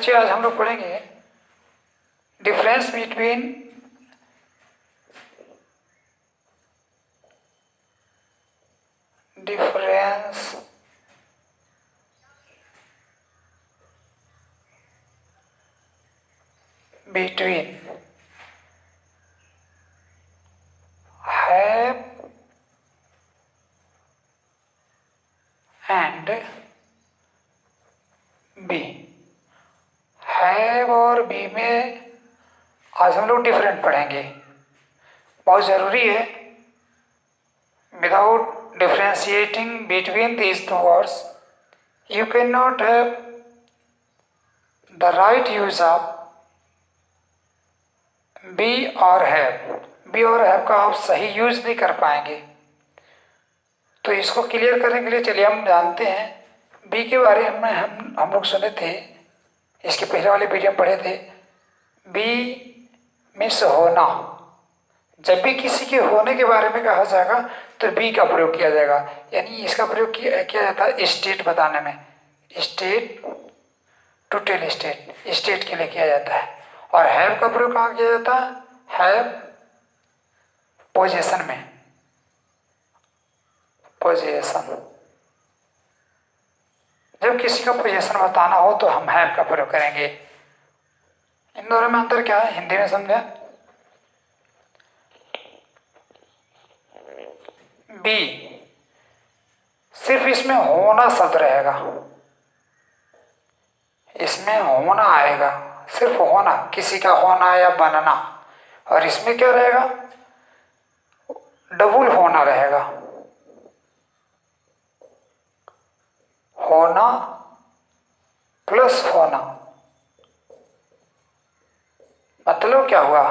बच्चे आज हम लोग पढ़ेंगे difference between have and be। Have और बी में आज हम लोग डिफरेंट पढ़ेंगे, बहुत ज़रूरी है। Without differentiating between these two words you cannot have the right use of be और have। be और have का आप सही यूज नहीं कर पाएंगे। तो इसको क्लियर करने के लिए चलिए हम जानते हैं बी के बारे में। हम लोग सुने थे, इसके पहले वाले वीडियो में पढ़े थे। बी मीन्स होना। जब भी किसी के होने के बारे में कहा जाएगा तो बी का प्रयोग किया जाएगा, यानी इसका प्रयोग किया जाता है स्टेट बताने में। State to tell state, state के लिए किया जाता है। और हैव का प्रयोग कहाँ किया जाता है? हैव पोजीशन में, पोजीशन। जब किसी का पोजीशन बताना हो तो हम हैव का प्रयोग करेंगे। इन दोनों में अंतर क्या है, हिंदी में समझे। बी सिर्फ इसमें होना शब्द रहेगा, इसमें होना आएगा, सिर्फ होना, किसी का होना या बनना। और इसमें क्या रहेगा? डबल होना रहेगा, होना प्लस होना। मतलब क्या हुआ?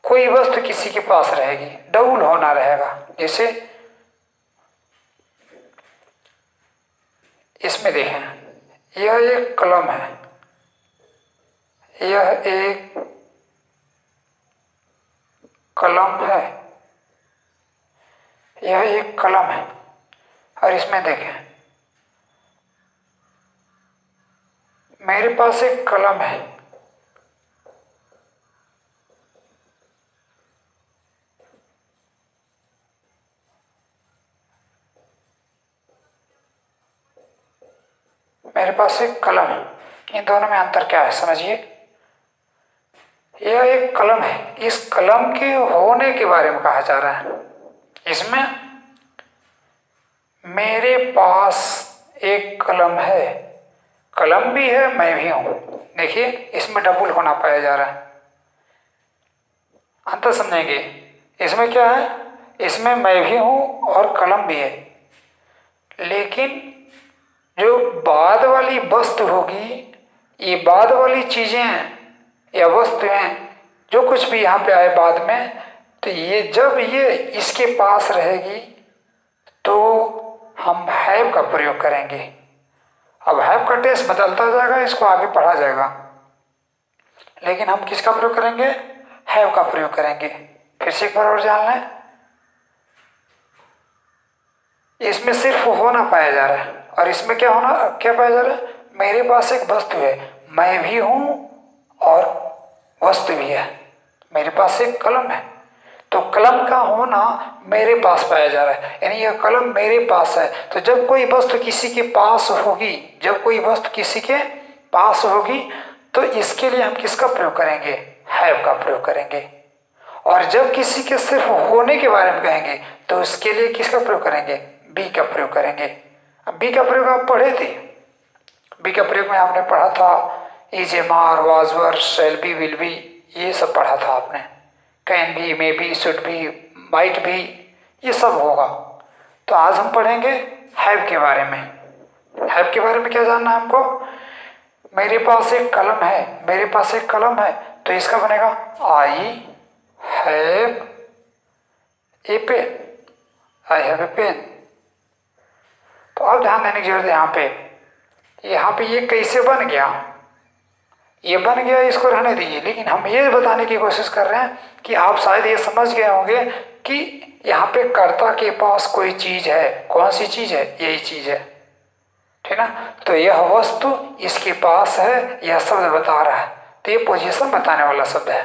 कोई वस्तु किसी के पास रहेगी, डबल होना रहेगा। जैसे इसमें देखें, यह एक कलम है, यह एक कलम है, यह एक कलम है। और इसमें देखें, मेरे पास एक कलम है, मेरे पास एक कलम है। इन दोनों में अंतर क्या है समझिए। यह एक कलम है, इस कलम के होने के बारे में कहा जा रहा है। इसमें मेरे पास एक कलम है, कलम भी है, मैं भी हूं। देखिए इसमें डबल होना पाया जा रहा है। अंतर समझेंगे। इसमें क्या है? इसमें मैं भी हूं और कलम भी है। लेकिन जो बाद वाली वस्तु होगी, ये बाद वाली चीजें या वस्तुएं, जो कुछ भी यहाँ पे आए बाद में, तो ये जब ये इसके पास रहेगी तो हम हैव का प्रयोग करेंगे। अब हैव का टेस्ट बदलता जाएगा, इसको आगे पढ़ा जाएगा, लेकिन हम किसका प्रयोग करेंगे? हैव का प्रयोग करेंगे। फिर से एक बार और जान लें, इसमें सिर्फ होना पाया जा रहा है और इसमें क्या पाया जा रहा है? मेरे पास एक वस्तु है, मैं भी हूं और वस्तु भी है। मेरे पास एक कलम है, तो कलम का होना मेरे पास पाया जा रहा है, यानी यह कलम मेरे पास है। तो जब कोई वस्तु किसी के पास होगी, जब कोई वस्तु किसी के पास होगी, तो इसके लिए हम किसका प्रयोग करेंगे? हैव का प्रयोग करेंगे। और जब किसी के सिर्फ होने के बारे में कहेंगे तो उसके लिए किसका प्रयोग करेंगे? बी का प्रयोग करेंगे। अब बी का प्रयोग आप पढ़े थे। बी का प्रयोग में आपने पढ़ा था is, am are, was, were, shall be, will be, ये सब पढ़ा था आपने। Can be, may be, should be, might be, ये सब होगा। तो आज हम पढ़ेंगे हैव के बारे में। हैव के बारे में क्या जानना है हमको? मेरे पास एक कलम है, मेरे पास एक कलम है, तो इसका बनेगा I have a pen, I have a pen. तो अब ध्यान देने की जरूरत है यहाँ पे ये कैसे बन गया? ये बन गया, इसको रहने दीजिए, लेकिन हम ये बताने की कोशिश कर रहे हैं कि आप शायद ये समझ गए होंगे कि यहाँ पे कर्ता के पास कोई चीज है। कौन सी चीज है? यही चीज है। ठीक ना। तो यह वस्तु इसके पास है, यह शब्द बता रहा है, तो ये पोजीशन बताने वाला शब्द है।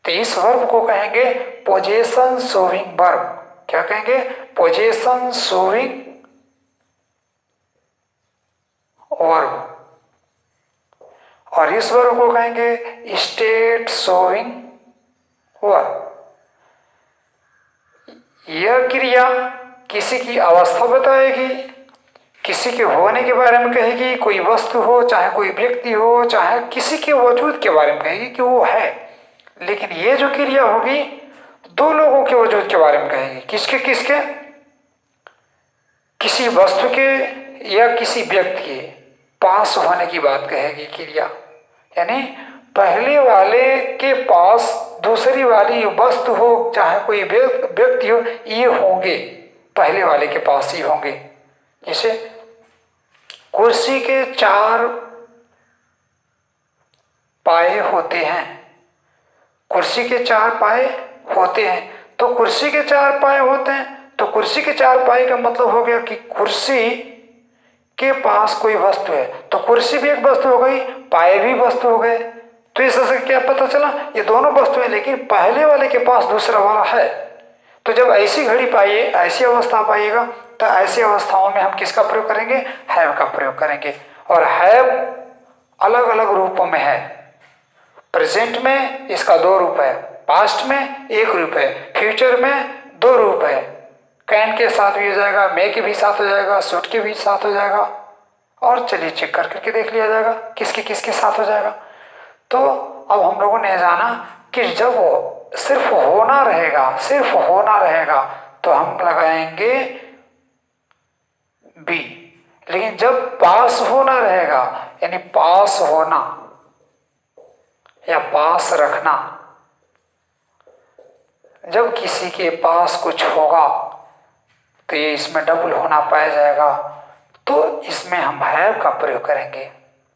तो इस वर्ब को कहेंगे पोजीशन शोइंग वर्ब। क्या कहेंगे? Position showing verb. और इस वर्ब को कहेंगे स्टेट शोइंग वर्ब। यह क्रिया किसी की अवस्था बताएगी, किसी के होने के बारे में कहेगी, कोई वस्तु हो, चाहे कोई व्यक्ति हो, चाहे किसी के वजूद के बारे में कहेगी कि वो है। लेकिन ये जो क्रिया होगी दो लोगों के वजूद के बारे में कहेगी। किसके किसके? किसी वस्तु के या किसी व्यक्ति के पास होने की बात कहेगी क्रिया। यानी पहले वाले के पास दूसरी वाली वस्तु हो, चाहे कोई व्यक्ति हो, ये होंगे, पहले वाले के पास ही होंगे। जैसे कुर्सी के 4 पाए होते हैं, कुर्सी के 4 पाए होते हैं, तो कुर्सी के 4 पाए होते हैं, तो कुर्सी के 4 पाए का मतलब हो गया कि कुर्सी के पास कोई वस्तु है, तो कुर्सी भी एक वस्तु हो गई, पाए भी वस्तु हो गए। तो इससे क्या पता चला? ये दोनों वस्तु है, लेकिन पहले वाले के पास दूसरा वाला है। तो जब ऐसी घड़ी पाइए, ऐसी अवस्था पाइएगा, तो ऐसी अवस्थाओं में हम किसका प्रयोग करेंगे? हैव का प्रयोग करेंगे। और हैव अलग अलग रूपों में है। प्रेजेंट में इसका 2 रूप है, पास्ट में 1 रूप है, फ्यूचर में 2 रूप है। कैन के साथ भी हो जाएगा, मे के भी साथ हो जाएगा, शुड के भी साथ हो जाएगा। और चलिए चेक करके देख लिया जाएगा किसके किसके साथ हो जाएगा। तो अब हम लोगों ने जाना कि जब सिर्फ होना रहेगा, सिर्फ होना रहेगा, तो हम लगाएंगे बी। लेकिन जब पास होना रहेगा, यानी पास होना या पास रखना, जब किसी के पास कुछ होगा तो ये इसमें डबल होना पाया जाएगा, तो इसमें हम हैव का प्रयोग करेंगे।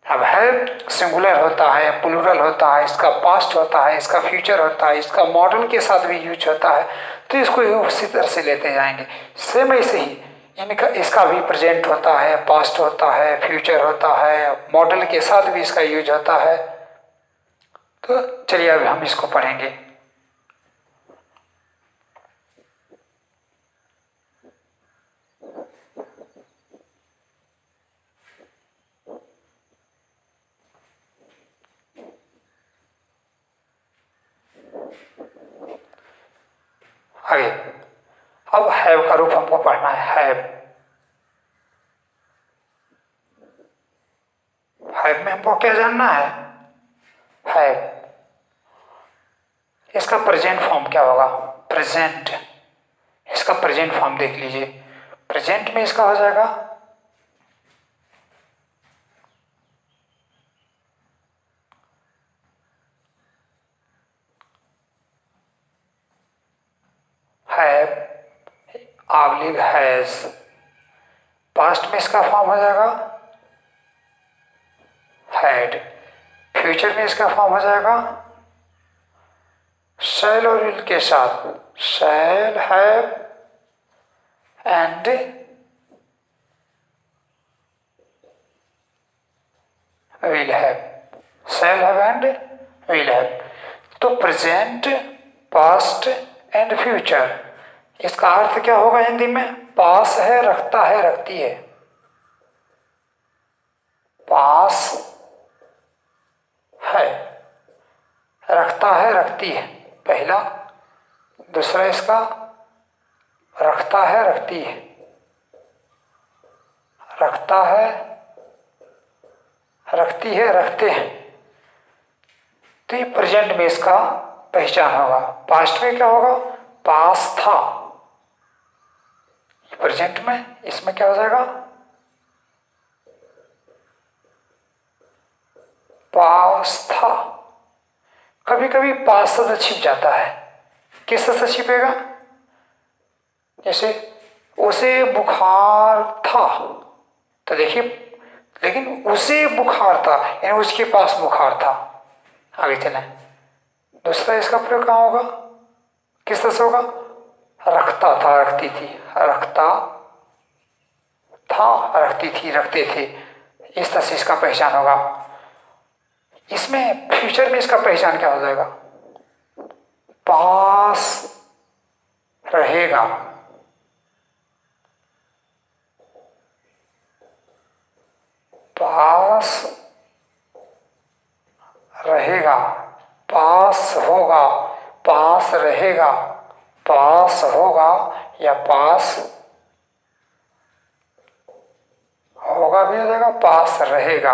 अब हैव सिंगुलर होता है, प्लूरल होता है, इसका पास्ट होता है, इसका फ्यूचर होता है, इसका मॉडल के साथ भी यूज होता है, तो इसको उसी तरह से लेते जाएंगे। सेम ऐसे ही इनका इसका भी प्रेजेंट होता है, पास्ट होता है, फ्यूचर होता है, मॉडल के साथ भी इसका यूज होता है। तो चलिए अब हम इसको पढ़ेंगे। आगे अब हैव का रूप हमको पढ़ना है। हैव में हमको क्या जानना है? हैव इसका प्रेजेंट फॉर्म क्या होगा? प्रेजेंट, इसका प्रेजेंट फॉर्म देख लीजिए। प्रेजेंट में इसका हो जाएगा हैव आबलिग हैज। पास्ट में इसका फॉर्म हो जाएगा हैड। फ्यूचर में इसका फॉर्म हो जाएगा शैल और विल के साथ, shall have and will have, shall have and will have. तो प्रेजेंट, पास्ट एंड फ्यूचर, इसका अर्थ क्या होगा हिंदी में? पास है, रखता है, रखती है। पास है, रखता है, रखती है, पहला। दूसरा इसका रखता है, रखती है, रखता है, रखती है, रखते हैं। तो ये प्रेजेंट में इसका पहचान होगा। पास्ट में क्या होगा? पास था। प्रेजेंट में इसमें क्या हो जाएगा? पास था। कभी कभी पास शब्द छिप जाता है। किस से छिपेगा? जैसे उसे बुखार था, तो देखिए, लेकिन उसे बुखार था यानी उसके पास बुखार था। आगे चलें। दूसरा इसका प्रयोग कहाँ होगा? किस तरह से होगा? रखता था, रखती थी, रखता था, रखती थी, रखते थे, इस तरह से इसका पहचान होगा। इसमें फ्यूचर में इसका पहचान क्या हो जाएगा? पास रहेगा, पास रहेगा, पास होगा, पास रहेगा, पास होगा या पास होगा भी हो जाएगा, पास रहेगा।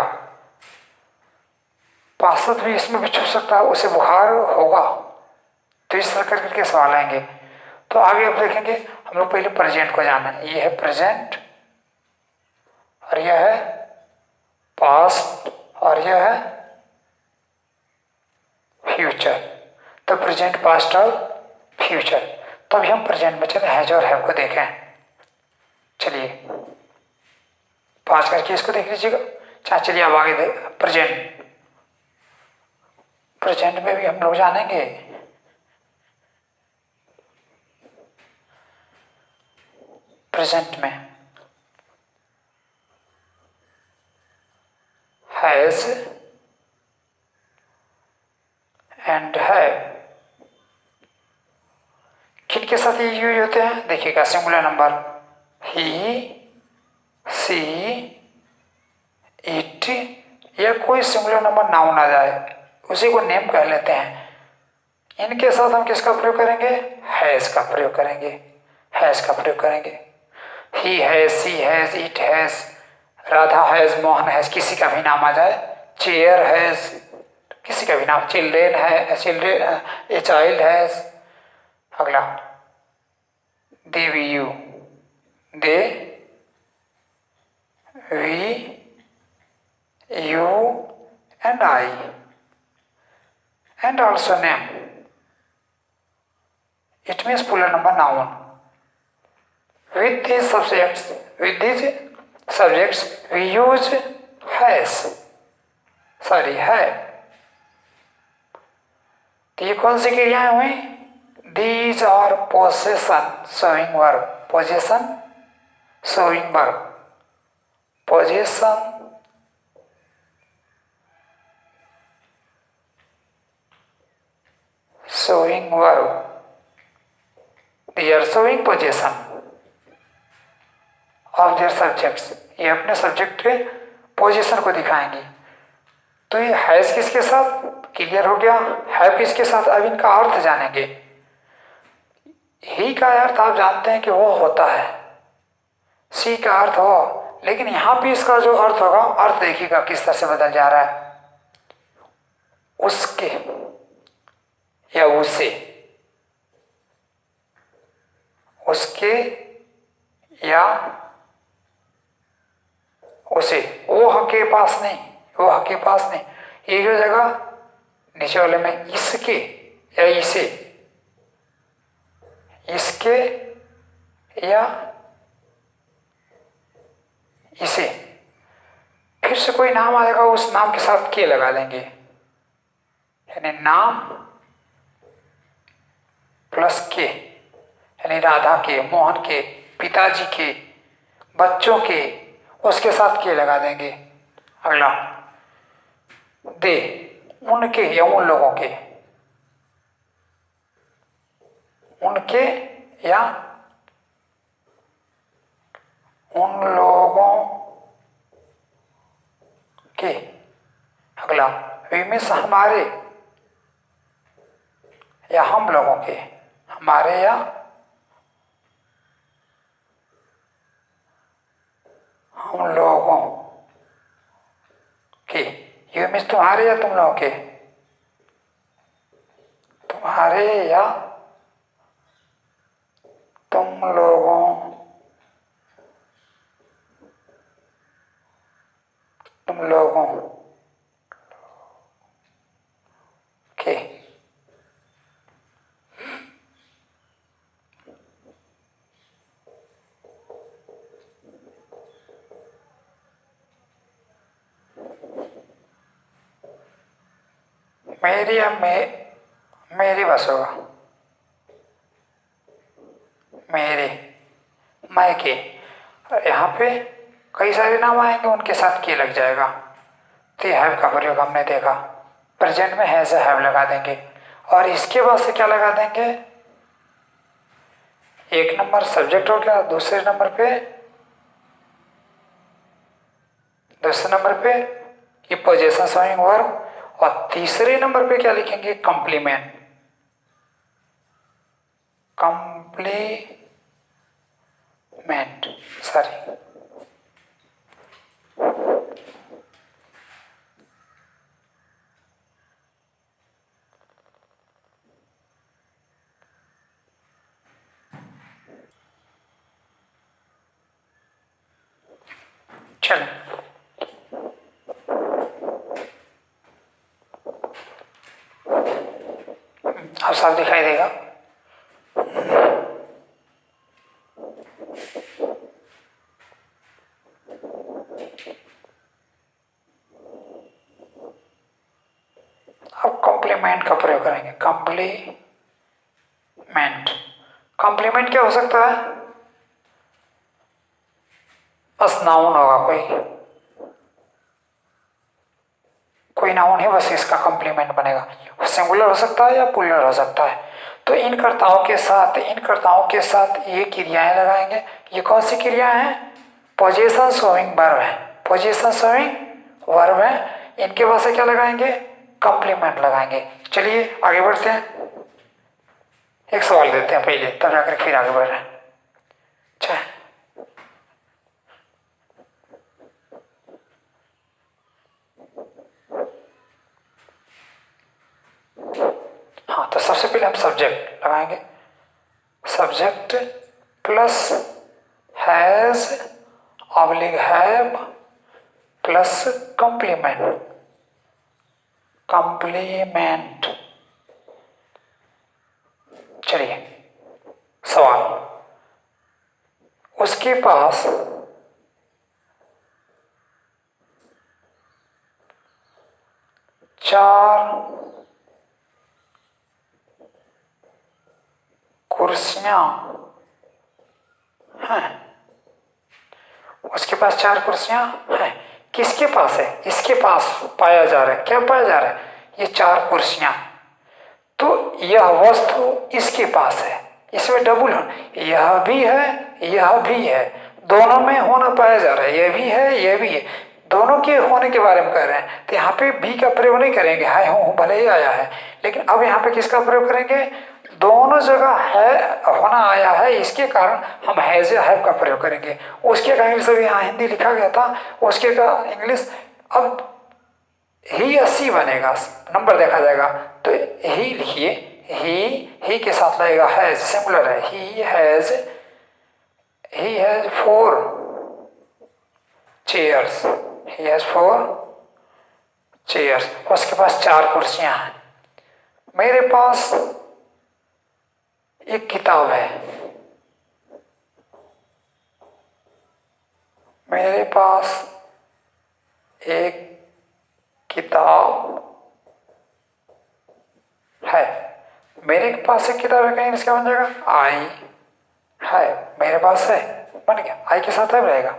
पासत भी इसमें भी छूट सकता है, उसे बुखार होगा। तो इस तरह करके सवाल आएंगे। तो आगे अब देखेंगे, हम लोग पहले प्रेजेंट को जाना है। ये है प्रेजेंट और यह है पास्ट और यह है फ्यूचर। तो प्रेजेंट, पास्ट और फ्यूचर। तो अभी हम प्रेजेंट में चले, हैज और हैव को देखें। चलिए पास करके इसको देख लीजिएगा। चलिए अब आगे प्रेजेंट। प्रेजेंट में भी हम लोग जानेंगे प्रेजेंट में हैज एंड हैव किन के साथ ये यूज होते हैं? देखिएगा, singular number he, she, it या कोई सिंगुलर नंबर नाउन आ जाए उसी को नेम कह लेते हैं। इनके साथ हम किसका प्रयोग करेंगे? हैज का प्रयोग करेंगे, हैज का प्रयोग करेंगे। He has, she has, it has, Radha has, Mohan has, किसी का भी नाम आ जाए, चेयर हैज, किसी का भी नाम, चिल्ड्रेन है, चिल्ड्रेन, ए चाइल्ड हैज। अगला they, we, you, they, we, you and I, and also name. It means plural number noun. With these subjects, we use has. Sorry, have. तो ये कौन सी क्रियाएं हुई? These are possession showing verb. Possession showing verb. Possession showing verb. They are showing possession of their subjects. ये अपने subject के position को दिखाएंगे। तो ये हैज किसके साथ क्लियर हो गया, हैव किसके साथ। अब इनका अर्थ जानेंगे। ही का अर्थ आप जानते हैं कि वो होता है, सी का अर्थ हो, लेकिन यहां भी इसका जो अर्थ होगा, अर्थ देखिएगा किस तरह से बदल जा रहा है। उसके या उसे, उसके या उसे, वो के पास नहीं, वो के पास नहीं। ये जो जगह नीचे वाले में इसके या इसे, इसके या इसे, फिर से कोई नाम आ जाएगा, उस नाम के साथ के लगा देंगे, यानी नाम प्लस के, यानी राधा के, मोहन के, पिताजी के, बच्चों के, उसके साथ के लगा देंगे। अगला दे, उनके या उन लोगों के, उनके या उन लोगों के। अगला वी मीन्स हमारे या हम लोगों के, हमारे या हम लोगों के। यू मीन्स तुम्हारे या तुम लोगों के, तुम्हारे या तुम लोगों के। मेरी या मेरी बस होगा, मेरे, मैं के। यहाँ पे कई सारे नाम आएंगे उनके साथ के लग जाएगा। तो ये हैव का प्रयोग हमने देखा। प्रेजेंट में हैज हैव लगा देंगे और इसके बाद से क्या लगा देंगे, एक नंबर सब्जेक्ट हो गया, दूसरे नंबर पे ये पोजीशन शोइंग वर्ब और तीसरे नंबर पे क्या लिखेंगे, कॉम्प्लीमेंट। सॉरी, चलो अब साफ दिखाई देगा। अब कॉम्प्लीमेंट का प्रयोग करेंगे। कॉम्प्लीमेंट क्या हो सकता है, बस नाउन होगा, कोई नाउन है, बस इसका कॉम्प्लीमेंट बनेगा। सिंगुलर हो सकता है या प्लूरल हो सकता है। तो इन कर्ताओं के साथ ये क्रियाएं लगाएंगे। ये कौन सी क्रिया है, पोजीशन शोइंग वर्ब है, इनके बाद से क्या लगाएंगे, कॉम्प्लीमेंट लगाएंगे। चलिए आगे बढ़ते हैं, एक सवाल देते हैं पहले, तब जाकर फिर आगे बढ़ रहे हैं। अच्छा, हाँ, तो सबसे पहले हम सब्जेक्ट लगाएंगे। Subject plus has oblique have plus complement. चलिए सवाल, उसके पास चार कुर्सियां हैं। उसके पास 4 कुर्सियां हैं। किसके पास है, इसके पास पाया जा रहा है। क्या पाया जा रहा है, ये 4 कुर्सियां। तो यह वस्तु इसके पास है, इसमें डबल है, यह भी है, दोनों में होना पाया जा रहा है, यह भी है, दोनों के होने के बारे में कह रहे हैं। तो यहाँ पे भी का प्रयोग नहीं करेंगे, हाय हूँ भले ही आया है, लेकिन अब यहाँ पे किसका प्रयोग करेंगे, दोनों जगह है होना आया है, इसके कारण हम हैज या हैव का प्रयोग करेंगे। उसके का इंग्लिश अभी यहाँ हिंदी लिखा गया था, उसके का इंग्लिश अब ही 80 बनेगा, नंबर देखा जाएगा। तो ही लिखिए, ही के साथ लगेगा हैज, सिंगुलर है, he has 4 chairs, he has 4 chairs. उसके पास 4 कुर्सियां हैं। मेरे पास एक किताब है, मेरे पास एक किताब है। मेरे पास एक किताब है, कहीं इसका बन जाएगा आई है, मेरे पास है, बन गया। आई के साथ है रहेगा,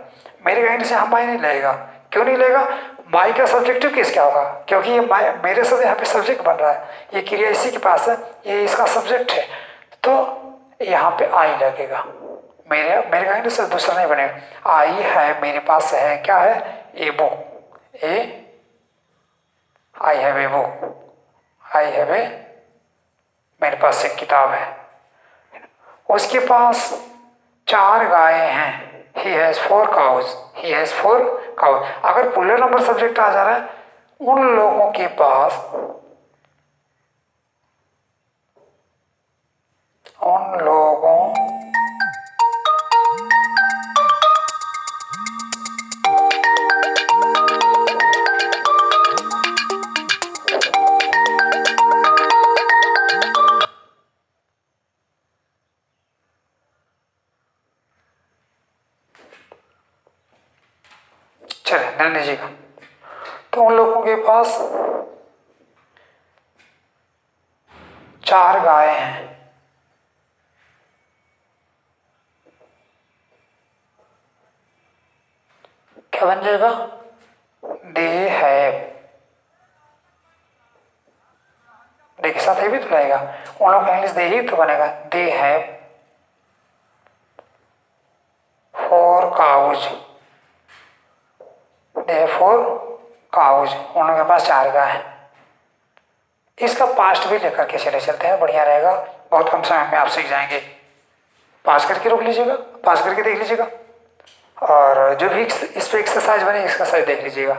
मेरे कहीं से हम आई नहीं लगेगा। क्यों नहीं लगेगा, माई का सब्जेक्टिव किसका होगा, क्योंकि ये मेरे साथ यहाँ पे सब्जेक्ट बन रहा है, ये क्रिया इसी के पास है, ये इसका सब्जेक्ट है, तो यहाँ पे आई लगेगा। मेरे कहीं से दूसरा नहीं बनेगा। आई है, मेरे पास है, क्या है, a book, I have a book, I have ए, मेरे पास एक किताब है। उसके पास 4 गायें हैं, he has 4 cows, अगर पुलर नंबर सब्जेक्ट आ जा रहा है, उन लोगों के पास, चले ध्यान दीजिएगा, तो उन लोगों के पास 4 गायें हैं। क्या बन जाएगा? दे हैव, दे के साथ है भी तो रहेगा, उन लोग का इंग्लिश दे ही तो बनेगा। They have four cows, they have four cows, उन लोगों के पास 4 गाय है। इसका पास्ट भी लेकर के चले चलते हैं, बढ़िया रहेगा, बहुत कम समय में आप सीख जाएंगे। पास करके रोक लीजिएगा, पास करके देख लीजिएगा, और जो भी इस पे एक्सरसाइज बने इसका साइज देख लीजिएगा।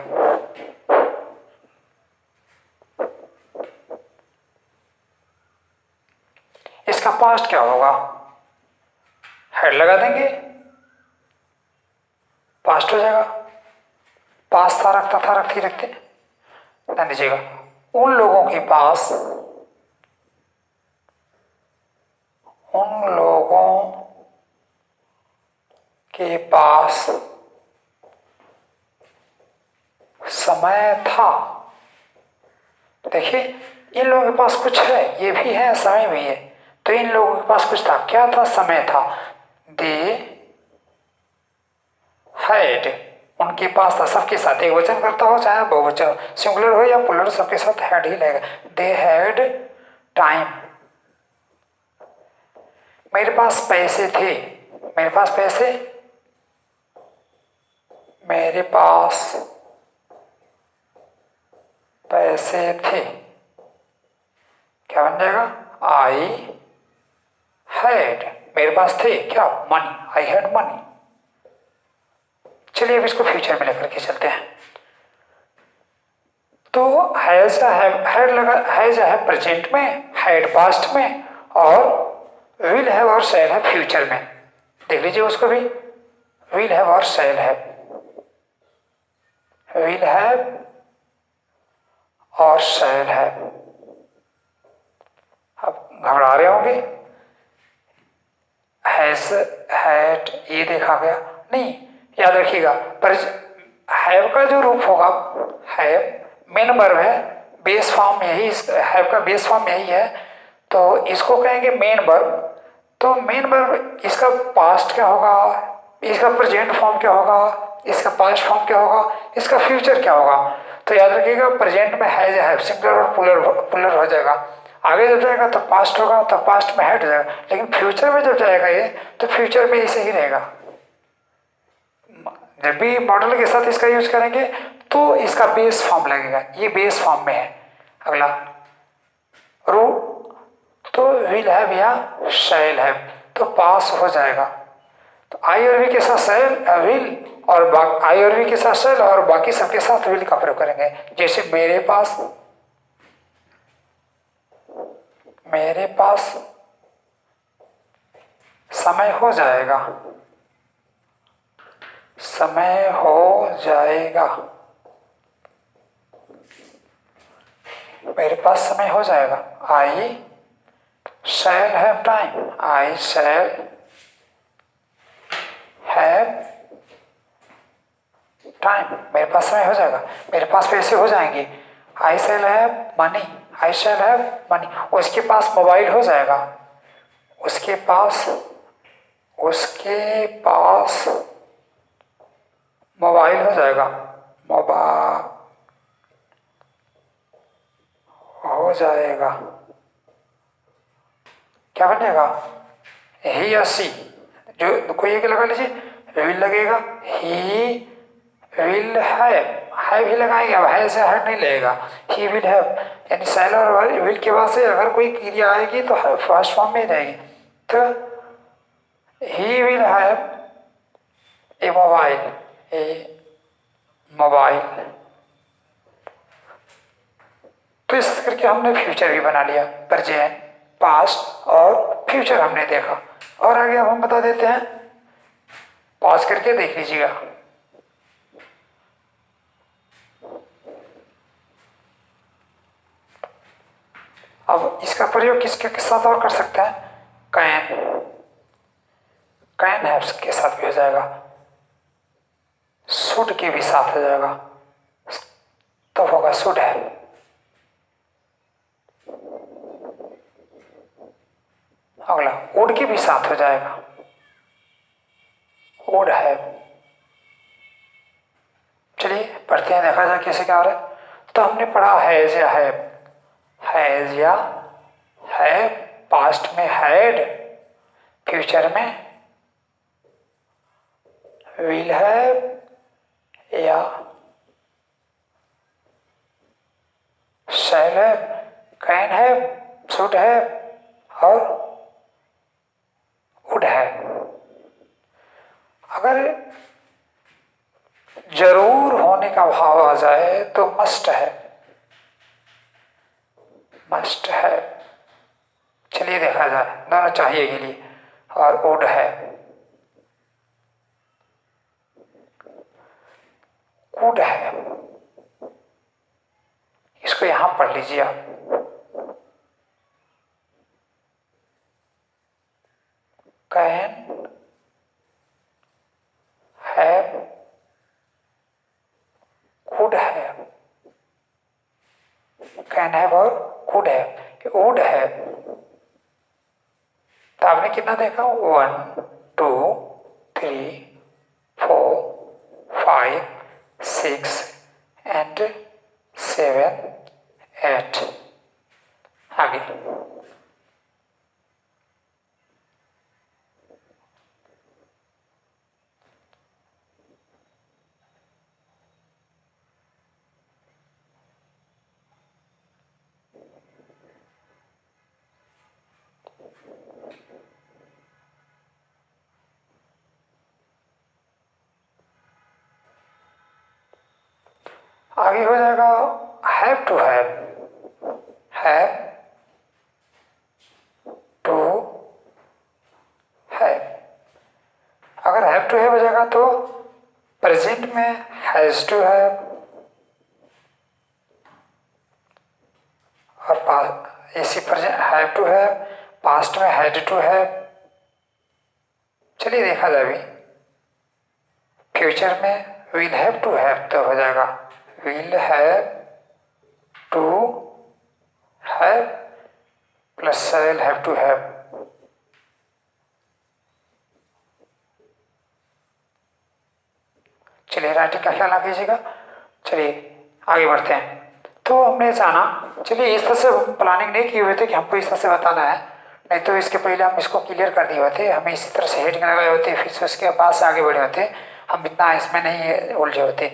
इसका पास्ट क्या होगा? हेड लगा देंगे, पास्ट हो जाएगा। पास था रखता था रखते ही रखते, ध्यान दीजिएगा। उन लोगों के पास, उन लोगों के पास समय था। देखिए इन लोगों के पास कुछ है, ये भी है समय भी है, तो इन लोगों के पास कुछ था, क्या था? समय था। दे हैड, उनके पास था, सबके साथ, एक वचन करता हो चाहे बहुवचन, सिंगुलर हो या प्लूरल, सबके साथ हैड ही लगेगा। दे हैड टाइम, मेरे पास पैसे थे, मेरे पास पैसे, मेरे पास पैसे थे, क्या बन जाएगा? आई हैड, मेरे पास थे क्या? Money, I had money. चलिए अब इसको फ्यूचर में लेकर के चलते हैं। तो हैज हैड लगा, हैज है प्रेजेंट में, हैड पास्ट में, और विल हैव और शैल है फ्यूचर में। देख लीजिए उसको भी, विल हैव और शैल हैव, विल हैव और शैल हैव। अब घबरा रहे होंगे, हैज हैड ये देखा गया नहीं, याद रखिएगा। पर हैव का जो रूप होगा, हैव मेन वर्ब है, बेस फॉर्म यही, हैव का बेस फॉर्म यही है, तो इसको कहेंगे मेन वर्ब। तो मेन वर्ब इसका पास्ट क्या होगा, इसका प्रेजेंट फॉर्म क्या होगा, इसका पास्ट फॉर्म क्या होगा, इसका फ्यूचर क्या होगा। तो याद रखिएगा प्रेजेंट में हैज हैव सिंगुलर और पुलर हो जाएगा, आगे जब जाएगा तो पास्ट होगा, तो पास्ट में हैड हो जाएगा, लेकिन फ्यूचर में जब जाएगा ये, तो फ्यूचर में ऐसे ही रहेगा। जब भी मॉडल के साथ इसका यूज करेंगे तो इसका बेस फॉर्म लगेगा, ये बेस फॉर्म में है। अगला रू, तो विल हैव या शैल हैव, तो पास हो जाएगा। तो आई और वी के साथ शैल विल, और आई और वी के साथ शैल, और बाकी सबके साथ विल का प्रयोग करेंगे। जैसे मेरे पास, मेरे पास समय हो जाएगा, समय हो जाएगा, मेरे पास समय हो जाएगा। I shall have time, I shall have time, मेरे पास समय हो जाएगा, मेरे पास पैसे हो जाएंगे। I shall have money, I shall have money, उसके पास मोबाइल हो जाएगा, उसके पास, उसके पास मोबाइल हो जाएगा, मोबाइल हो जाएगा, क्या बनेगा? ही या सी, जो कोई एक लगा लीजिए, विल लगेगा, ही विल हैव ही लगाएंगे, अब है से हैव नहीं लगेगा, ही विल हैव, यानी शैल और विल के बाद से अगर कोई क्रिया आएगी तो फर्स्ट फॉर्म में ही रहेगी। तो he will have a mobile, A mobile. तो इस करके हमने फ्यूचर भी बना लिया, प्रेजेंट, पास्ट और फ्यूचर हमने देखा। और आगे अब हम बता देते हैं, पॉज करके देख लीजिएगा। अब इसका प्रयोग किसके साथ और कर सकते हैं? कैन, कैन हैव के साथ भी हो जाएगा, शुड के भी साथ हो जाएगा, तो होगा शुड है। अगला वुड के भी साथ हो जाएगा, वुड है। चलिए पढ़ते हैं, देखा जाए कैसे क्या हो रहा है। तो हमने पढ़ा हैज या हैज या है, पास्ट में हैड, फ्यूचर में विल हैव या shall have, can have, should have और वुड हैव। अगर जरूर होने का भाव आ जाए तो मस्ट है, मस्ट है। चलिए देखा जाए, दोनों चाहिए के लिए। और वुड है, कुड है, इसको यहां पढ़ लीजिए आप। Can have, could have, can have और कुड हैव, वुड हैव। तो आपने कितना देखा, 1 2 3 4 5 6 एंड 7 8। आगे आगे हो जाएगा have to have, have to have. अगर हैव टू हैव हो जाएगा तो प्रेजेंट में हैज टू हैव और इसी present have to have, past में हैड टू हैव। चलिए देखा जाए अभी, फ्यूचर में विल हैव टू हैव तो हो जाएगा will have to have plus shall have to have. चलिए राइटिंग का ख्याल रखिएगा। चलिए आगे बढ़ते हैं। तो हमने जाना, चलिए इस तरह से प्लानिंग नहीं की हुए थे कि हमको इस तरह से बताना है, नहीं तो इसके पहले हम इसको क्लियर कर दिए होते, हमें इसी तरह से हेडिंग लगाए होते, फिर से उसके बाद से आगे बढ़े होते, हम इतना इसमें नहीं उलझे होते।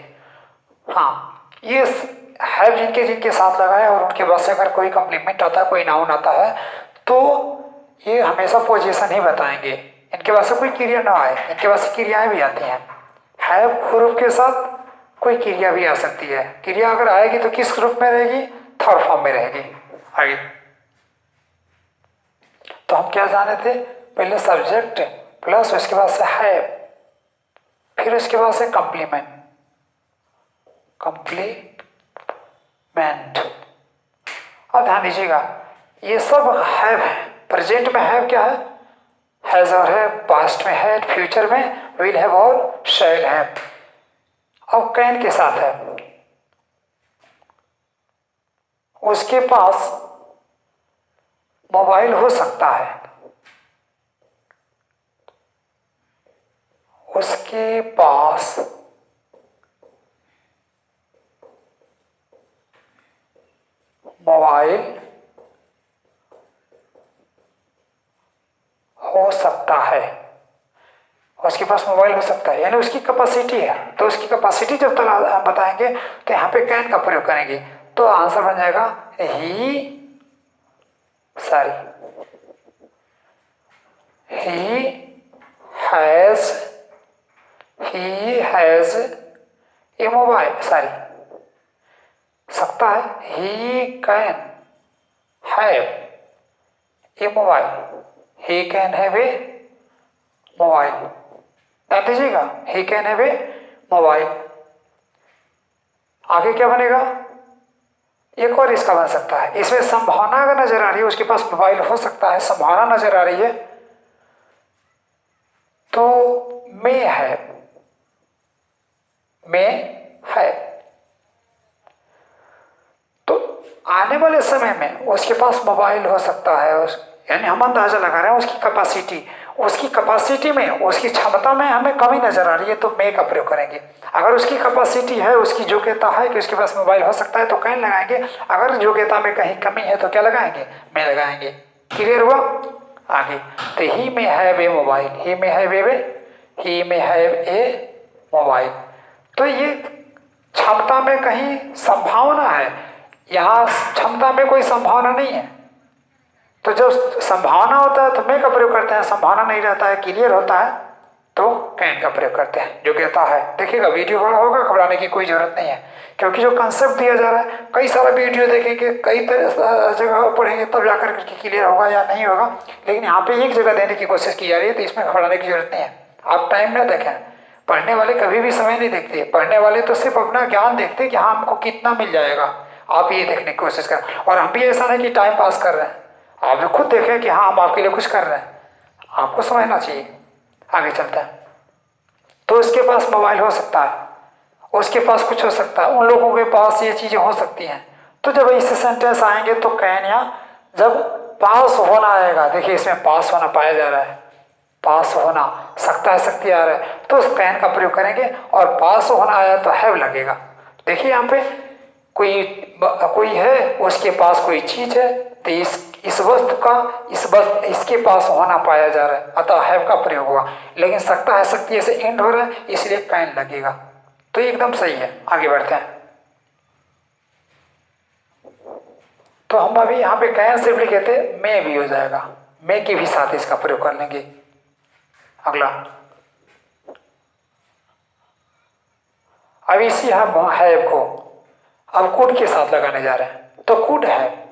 हाँ, ये हैव जिनके जिनके साथ लगाए और उनके बाद से अगर कोई कम्प्लीमेंट आता है, कोई नाउन आता है, तो ये हमेशा पोजीशन ही बताएंगे। इनके पास से कोई क्रिया ना आए, इनके पास से क्रियाएं भी आती हैं। हैव हरूफ के साथ कोई क्रिया भी आ सकती है। क्रिया अगर आएगी तो किस रूप में रहेगी, थर्ड फॉर्म में रहेगी। आगे तो हम क्या जाने थे, पहले सब्जेक्ट प्लस उसके बाद से हैव, फिर उसके बाद से कम्प्लीमेंट, कम्प्लीमेंट। अब ध्यान दीजिएगा, ये सब हैव है। प्रेजेंट में हैव क्या है, हैज और है, पास्ट में है, फ्यूचर में विल हैव और शैल हैव। अब कैन के साथ है, उसके पास मोबाइल हो सकता है, उसके पास मोबाइल हो सकता है, उसके पास मोबाइल हो सकता है, यानी उसकी कैपेसिटी है। तो उसकी कैपेसिटी जब तक बताएंगे तो यहाँ पे कैन का प्रयोग करेंगे, तो आंसर बन जाएगा ही हैज ए मोबाइल, सकता है, he can have a mobile, he can have a mobile. ध्यान दीजिएगा, he can have a mobile. आगे क्या बनेगा, एक और इसका बन सकता है, इसमें संभावना अगर नजर आ रही है, उसके पास मोबाइल हो सकता है, संभावना नजर आ रही है, तो मे है, तो आने वाले समय में उसके पास मोबाइल हो सकता है, यानी हम अंदाजा लगा रहे हैं उसकी कैपेसिटी में, उसकी क्षमता में हमें कमी नजर आ रही है, तो मे का प्रयोग करेंगे। अगर उसकी कैपेसिटी है, उसकी योग्यता है कि उसके पास मोबाइल हो सकता है, तो कैन लगाएंगे। अगर योग्यता में कहीं कमी है तो क्या लगाएंगे, मे लगाएंगे। क्लियर हुआ? आगे तो ही में हैव ए मोबाइल, ही में हैव ए मोबाइल। तो ये क्षमता में कहीं संभावना है, यहाँ क्षमता में कोई संभावना नहीं है। तो जब संभावना होता है तो मे का प्रयोग करते हैं, संभावना नहीं रहता है, क्लियर होता है तो कैन का प्रयोग करते हैं। योग्यता है, देखिएगा वीडियो बड़ा होगा, घबराने की कोई जरूरत नहीं है, क्योंकि जो कंसेप्ट दिया जा रहा है, कई सारा वीडियो देखेंगे, कई जगह पढ़ेंगे, तब जाकर के क्लियर होगा या नहीं होगा। लेकिन यहाँ पे एक जगह देने की कोशिश की जा रही है, तो इसमें घबराने की जरूरत नहीं है। आप टाइम ना देखें, पढ़ने वाले कभी भी समय नहीं देखते, पढ़ने वाले तो सिर्फ अपना ज्ञान देखते कि हाँ हमको कितना मिल जाएगा, आप ये देखने की कोशिश करें। और हम भी ऐसा नहीं कि टाइम पास कर रहे हैं, आप भी खुद देखें कि हाँ हम आपके लिए कुछ कर रहे हैं, आपको समझना चाहिए। आगे चलते हैं। तो उसके पास मोबाइल हो सकता है, उसके पास कुछ हो सकता है, उन लोगों के पास ये चीज़ें हो सकती हैं। तो जब इससे सेंटेंस आएंगे तो कैन या जब पास होना आएगा, देखिए इसमें पास होना पाया जा रहा है, पास होना, सकता है शक्ति आ रहा है, तो उस कैन का प्रयोग करेंगे। और पास होना आया तो हैव लगेगा। देखिए यहाँ पे कोई है, उसके पास कोई चीज है, तो इस वस्तु का इसके पास होना पाया जा रहा है, अतः हैव का प्रयोग हुआ। लेकिन सकता है शक्ति ऐसे एंड हो रहा है, इसलिए कैन लगेगा। तो एकदम सही है। आगे बढ़ते हैं। तो हम अभी यहाँ पे कैन सिर्फ लिखे थे, मे भी हो जाएगा, मे के भी साथ इसका प्रयोग कर लेंगे। अगला, अब इसी हैव को अब कुड के साथ लगाने जा रहे हैं। तो कुड है,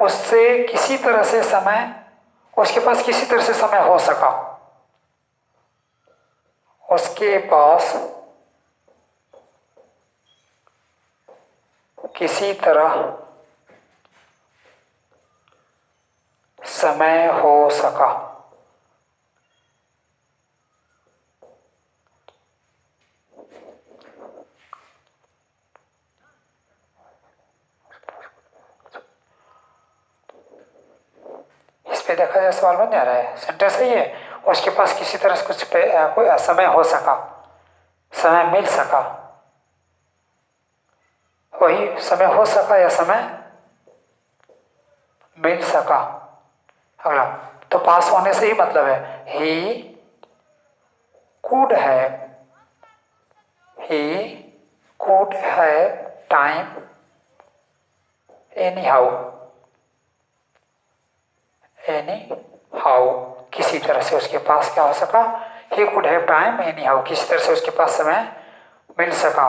उससे किसी तरह से समय, उसके पास किसी तरह से समय हो सका, उसके पास किसी तरह समय हो सका। इस पे देखा जाए सवाल बन जा रहा है, सेंटेंस सही है। उसके पास किसी तरह से कुछ कोई समय हो सका, समय मिल सका, वही समय हो सका या समय मिल सका। अगला, तो पास होने से ही मतलब है he could have time any how, किसी तरह से उसके पास क्या हो सका, he could have time any how, किसी तरह से उसके पास समय मिल सका,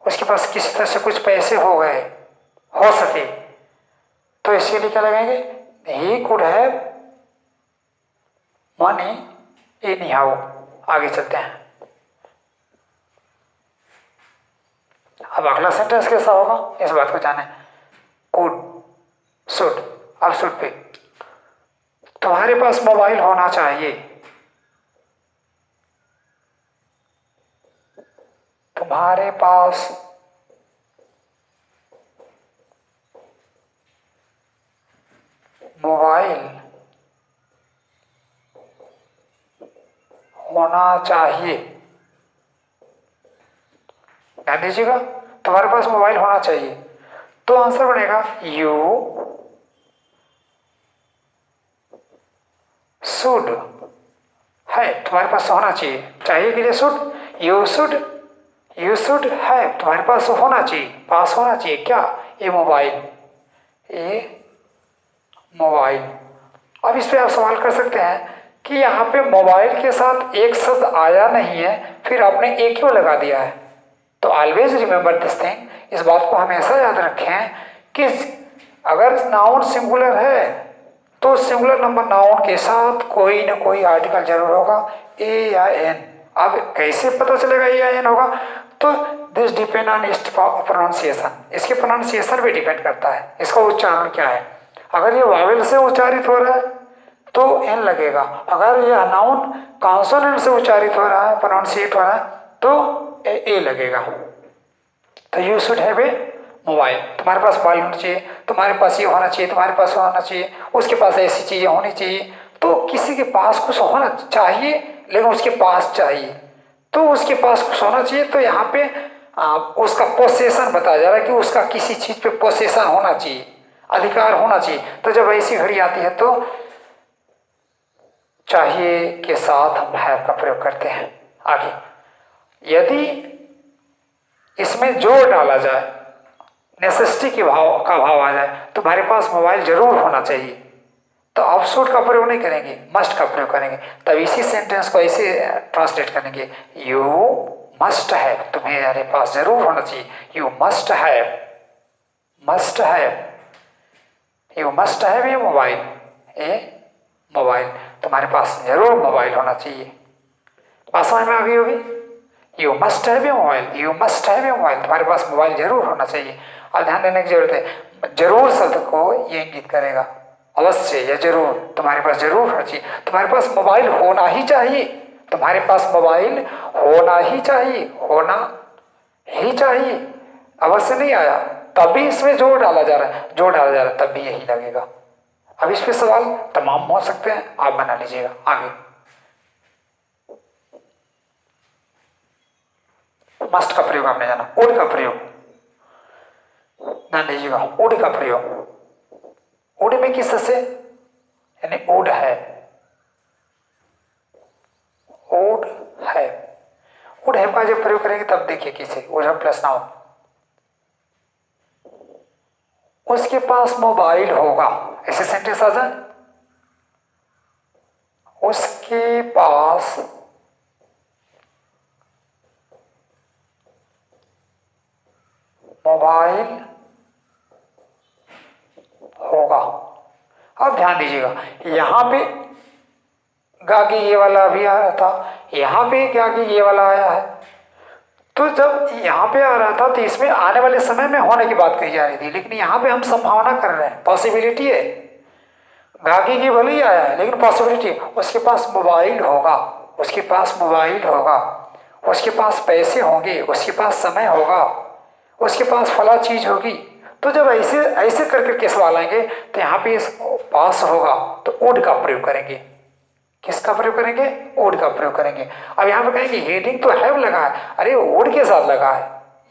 उसके पास किसी तरह से कुछ पैसे हो गए, हो सके। तो इसके लिए क्या लगाएंगे, he could have money any how. आगे चलते हैं। अब अगला सेंटेंस कैसा होगा, इस बात को जाने। कुड, शुड, अब शुड पे, तुम्हारे पास मोबाइल होना चाहिए, तुम्हारे पास मोबाइल होना चाहिए। ध्यान दीजिएगा, तुम्हारे पास मोबाइल होना चाहिए, तो आंसर बनेगा यू शुड है, तुम्हारे पास होना चाहिए, चाहिए के लिए शुड, यू शुड है, तुम्हारे पास होना चाहिए, पास होना चाहिए क्या, ये मोबाइल। अब इस पे आप सवाल कर सकते हैं कि यहाँ पे मोबाइल के साथ एक शब्द आया नहीं है, फिर आपने एक क्यों लगा दिया है। तो ऑलवेज रिमेंबर दिस थिंग, इस बात को हमेशा याद रखें कि अगर नाउन सिंगुलर है तो सिंगुलर नंबर नाउन के साथ कोई ना कोई आर्टिकल जरूर होगा, ए या एन। अब कैसे पता चलेगा ए या एन होगा, तो this depend on it's pronunciation, इसके प्रोनाउंसिएशन पे डिपेंड करता है, इसका उच्चारण क्या है। अगर ये वावेल से उच्चारित हो रहा है तो एन लगेगा, अगर यह नाउन कॉन्सोनेंट से उच्चारित हो रहा है, प्रोनाउंसिएट हो रहा है, तो ए लगेगा। तो you should have a mobile, तुम्हारे पास मोबाइल होना चाहिए, तुम्हारे पास ये होना चाहिए, तुम्हारे पास होना चाहिए, उसके पास ऐसी चीज़ें होनी चाहिए। तो किसी के पास कुछ होना चाहिए लेकिन उसके पास चाहिए, तो उसके पास कुछ होना चाहिए। तो यहाँ पे उसका पोसेशन बताया जा रहा है कि उसका किसी चीज़ पे पोसेशन होना चाहिए, अधिकार होना चाहिए। तो जब ऐसी घड़ी आती है तो चाहिए के साथ हम हैव का प्रयोग करते हैं। आगे यदि इसमें जोर डाला जाए, नेसेसिटी के भाव का भाव आ जाए, तो तुम्हारे पास मोबाइल जरूर होना चाहिए, तो आप शुड का प्रयोग नहीं करेंगे, मस्ट का प्रयोग करेंगे। तब इसी सेंटेंस को ऐसे ट्रांसलेट करेंगे, यू मस्ट हैव, तुम्हारे पास जरूर होना चाहिए, you must have, must have, you must have a mobile, A mobile, तुम्हारे पास जरूर मोबाइल होना चाहिए। बात समझ में आ गई होगी। You must have a mobile, you must have a mobile, तुम्हारे पास मोबाइल जरूर होना चाहिए। और ध्यान देने की जरूरत है, जरूर शब्द को ये इंगित करेगा, अवश्य या जरूर, तुम्हारे पास जरूर होना चाहिए, तुम्हारे पास मोबाइल होना ही चाहिए, तुम्हारे पास मोबाइल होना ही चाहिए, होना ही चाहिए, अवश्य नहीं आया, तब भी इसमें जोर डाला जा रहा है, जोर डाला जा रहा है, तब भी यही लगेगा। अब इस पे सवाल तमाम हो सकते हैं, आप बना लीजिएगा। आगे मस्ट का प्रयोग आपने जाना, वुड का प्रयोग ध्यान दीजिएगा, वुड का प्रयोग, वुड में किस से, यानी वुड है, वुड है, वुड है का जब प्रयोग करेंगे तब देखिए किसे, वुड है प्लस नाउन, उसके पास मोबाइल होगा, ऐसे सेंटेंस आ जाए, उसके पास मोबाइल होगा। अब ध्यान दीजिएगा, यहां पे गा के ये वाला भी आ रहा था, यहां पे क्या कि ये वाला आया है, तो जब यहां पे आ रहा था तो इसमें आने वाले समय में होने की बात कही जा रही थी, लेकिन यहां पे हम संभावना कर रहे हैं, पॉसिबिलिटी है, गागी की भले ही आया है लेकिन पॉसिबिलिटी, उसके पास मोबाइल होगा, उसके पास मोबाइल होगा, उसके पास पैसे होंगे, उसके पास समय होगा, उसके पास फला चीज होगी। तो जब ऐसे ऐसे करके सवाल आएंगे तो यहाँ पे पास होगा तो वुड का प्रयोग करेंगे, किसका प्रयोग करेंगे, वुड का प्रयोग करेंगे। अब यहाँ पे कहेंगे हेडिंग तो हैव लगा है, अरे वुड के साथ लगा है,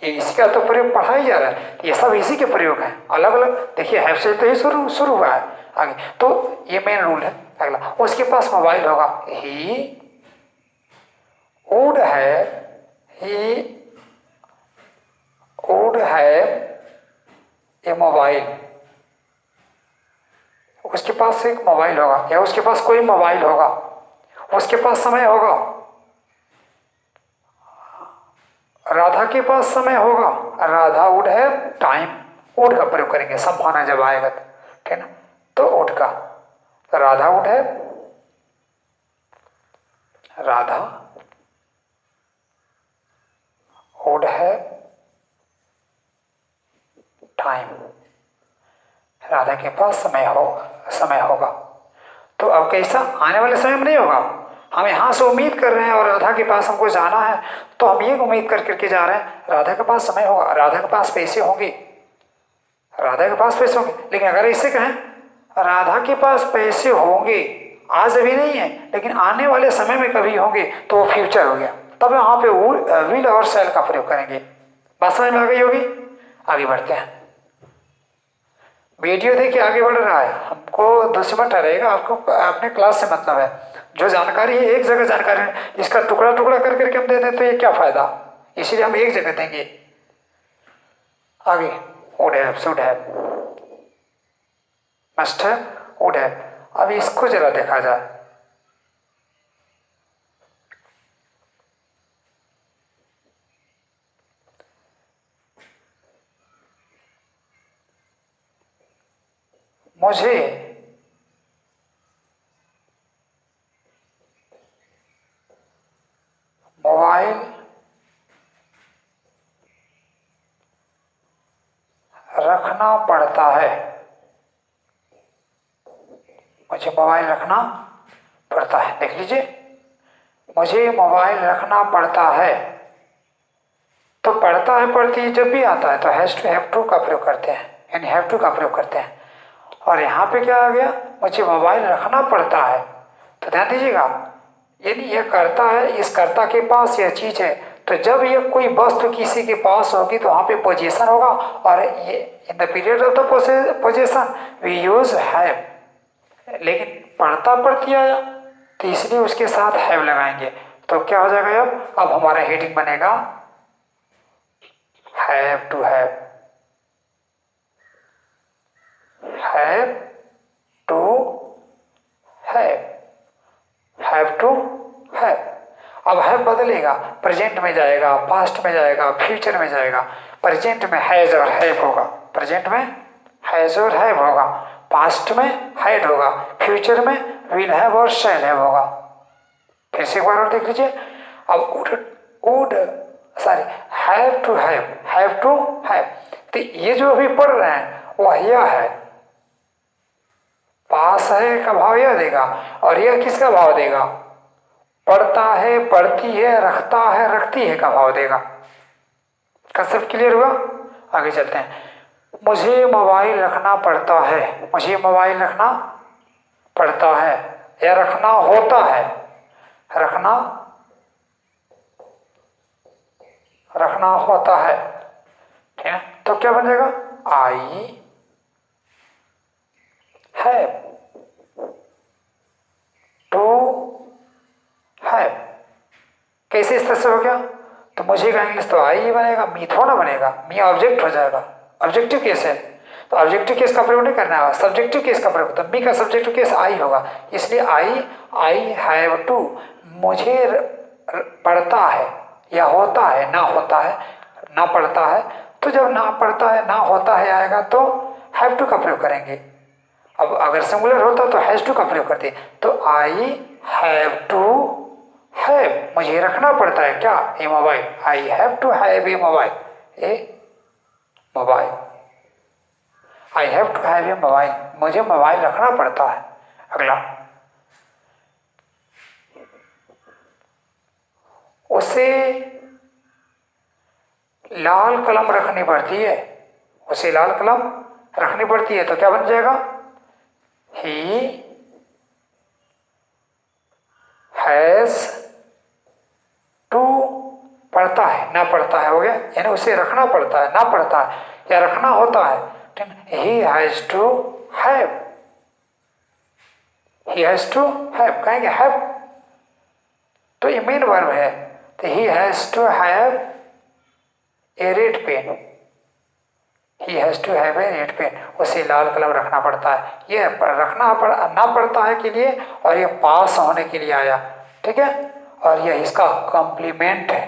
ये इसका तो प्रयोग पढ़ा ही जा रहा है, ये सब इसी के प्रयोग हैं, अलग अलग देखिए, हैव से तो ही शुरू हुआ है आगे, तो ये मेन रूल है। अगला, उसके पास मोबाइल होगा, ही वुड है, ही वुड है ए मोबाइल, उसके पास एक मोबाइल होगा, या उसके पास कोई मोबाइल होगा, उसके पास समय होगा, राधा के पास समय होगा, राधा वुड है टाइम, वुड का प्रयोग करेंगे संभावना जब आएगा, ठीक है ना, तो वुड का, राधा वुड है, राधा वुड है टाइम, राधा के पास समय होगा। तो अब कैसा, आने वाले समय में नहीं होगा, हम यहाँ से उम्मीद कर रहे हैं और राधा के पास हमको जाना है, तो हम ये उम्मीद कर करके जा रहे हैं राधा के पास समय होगा, राधा के पास पैसे होंगे, राधा के पास पैसे होंगे। लेकिन अगर ऐसे कहें राधा के पास पैसे होंगे, आज अभी नहीं है लेकिन आने वाले समय में कभी होंगे, तो वो फ्यूचर हो गया, तब यहाँ पे विल और शैल का प्रयोग करेंगे। बात समझ में आ गई होगी। आगे बढ़ते हैं, वीडियो देखिए आगे बढ़ रहा है, हमको दुश्मन रहेगा, आपको अपने क्लास से मतलब है, जो जानकारी है एक जगह जानकारी है, इसका टुकड़ा टुकड़ा कर करके हम दे दें तो ये क्या फायदा, इसीलिए हम एक जगह देंगे। आगे would have, should have, must have, would have. अब इसको जरा देखा जाए, मुझे मोबाइल रखना पड़ता है, मुझे मोबाइल रखना पड़ता है, देख लीजिए, मुझे मोबाइल रखना पड़ता है, तो पढ़ता है पढ़ती है जब भी आता है तो हैव टू का प्रयोग करते हैं, यानी हैव टू का प्रयोग करते हैं। और यहाँ पे क्या आ गया, मुझे मोबाइल रखना पड़ता है, तो ध्यान दीजिएगा, यानी यह करता है, इस कर्ता के पास यह चीज है, तो जब ये कोई वस्तु किसी के पास होगी तो वहाँ पे पोजीशन होगा, और ये in the period of the position we use have. लेकिन पढ़ता पढ़ती आया तो इसलिए उसके साथ हैव लगाएंगे, तो क्या हो जाएगा, अब हमारा हेडिंग बनेगा have to have, have to have, have to have. अब हैव बदलेगा, प्रेजेंट में जाएगा, पास्ट में जाएगा, फ्यूचर में जाएगा। प्रेजेंट में हैज और हैव होगा, प्रेजेंट में हैज और हैव होगा, पास्ट में हैड होगा, फ्यूचर में विल हैव और शैल हैव होगा। फिर से एक बार और देख लीजिए। अब would sorry have to have, तो ये जो अभी पढ़ रहे हैं वह यह है, पास है का भाव यह देगा, और यह किसका भाव देगा, पढ़ता है पढ़ती है रखता है रखती है का भाव देगा। कंसेप्ट क्लियर हुआ? आगे चलते हैं। मुझे मोबाइल रखना पड़ता है, मुझे मोबाइल रखना पड़ता है, या रखना होता है, रखना होता है, ठीक है। तो क्या बन जाएगा, आई हैव टू हैव। कैसे इस तरह से हो गया, तो मुझे का इंग्लिश तो आई ही बनेगा, मी थोड़ा बनेगा, मी ऑब्जेक्ट हो जाएगा, ऑब्जेक्टिव केस है, तो ऑब्जेक्टिव केस का प्रयोग नहीं करना है, सब्जेक्टिव केस का प्रयोग, तो मी का सब्जेक्टिव केस आई होगा, इसलिए आई हैव टू, मुझे पढ़ता है, या होता है, ना होता है, ना पढ़ता है, तो जब ना पढ़ता है ना होता है आएगा तो हैव टू का प्रयोग करेंगे। अब अगर सिंगुलर होता तो हैज टू का प्रयोग करते, तो आई हैव टू हैव, मुझे रखना पड़ता है क्या, a mobile, I have to have a mobile, I have to have a mobile, मुझे मोबाइल रखना पड़ता है। अगला, उसे लाल कलम रखनी पड़ती है, उसे लाल कलम रखनी पड़ती है, तो क्या बन जाएगा, ही हैज टू, पढ़ता है ना पढ़ता है हो गया, यानी उसे रखना पड़ता है, ना पढ़ता है या रखना होता है, ठीक है। He has to have, he has to have, कहेंगे हैव तो ये मेन वर्ब है, तो he has to have a red pen, he has to have a red pen, उसे लाल कलम रखना पड़ता है, ये ना पड़ता है के लिए, और ये पास होने के लिए आया, ठीक है, और यह इसका कॉम्प्लीमेंट है।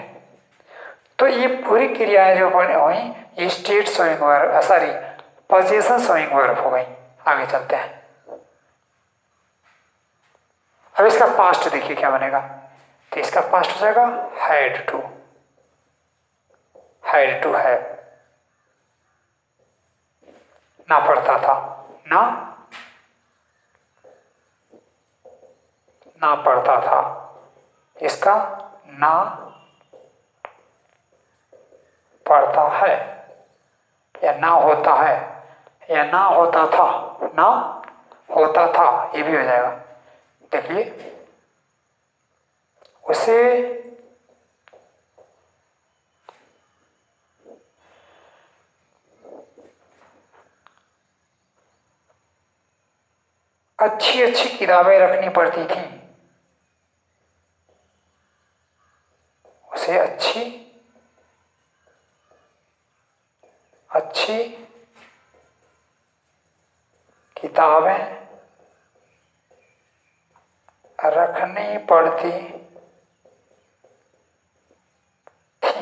तो ये पूरी क्रियाएं जो हुई ये state showing verb, sorry position showing verb हो गई। आगे चलते हैं। अब इसका पास्ट देखिए क्या बनेगा, तो इसका पास्ट हो जाएगा हैड टू हैव, ना पढ़ता था, ना पढ़ता था, इसका ना पढ़ता है, या ना होता है, या ना होता था, ना होता था, ये भी हो जाएगा। देखिए, उसे अच्छी अच्छी किताबें रखनी पड़ती थी, उसे अच्छी किताबें रखनी पड़ती थी,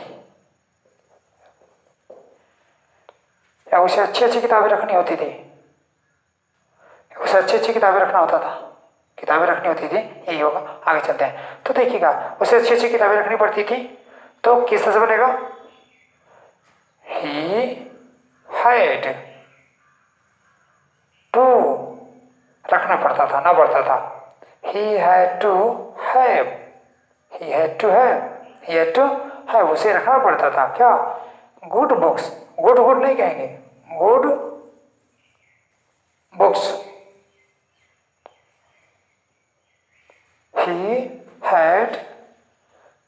या उसे अच्छी किताबें रखनी होती थी, उसे अच्छी किताबें रखना होता था, किताबें रखनी होती थी, यही होगा। आगे चलते हैं। तो देखिएगा, उसे अच्छी किताबें रखनी पड़ती थी, तो किस तरह से बनेगा, ही हैड टू, रखना पड़ता था, ना पड़ता था, he had to have, he had to है उसे रखना पड़ता था। क्या? गुड बुक्स, गुड गुड नहीं कहेंगे, good books. He had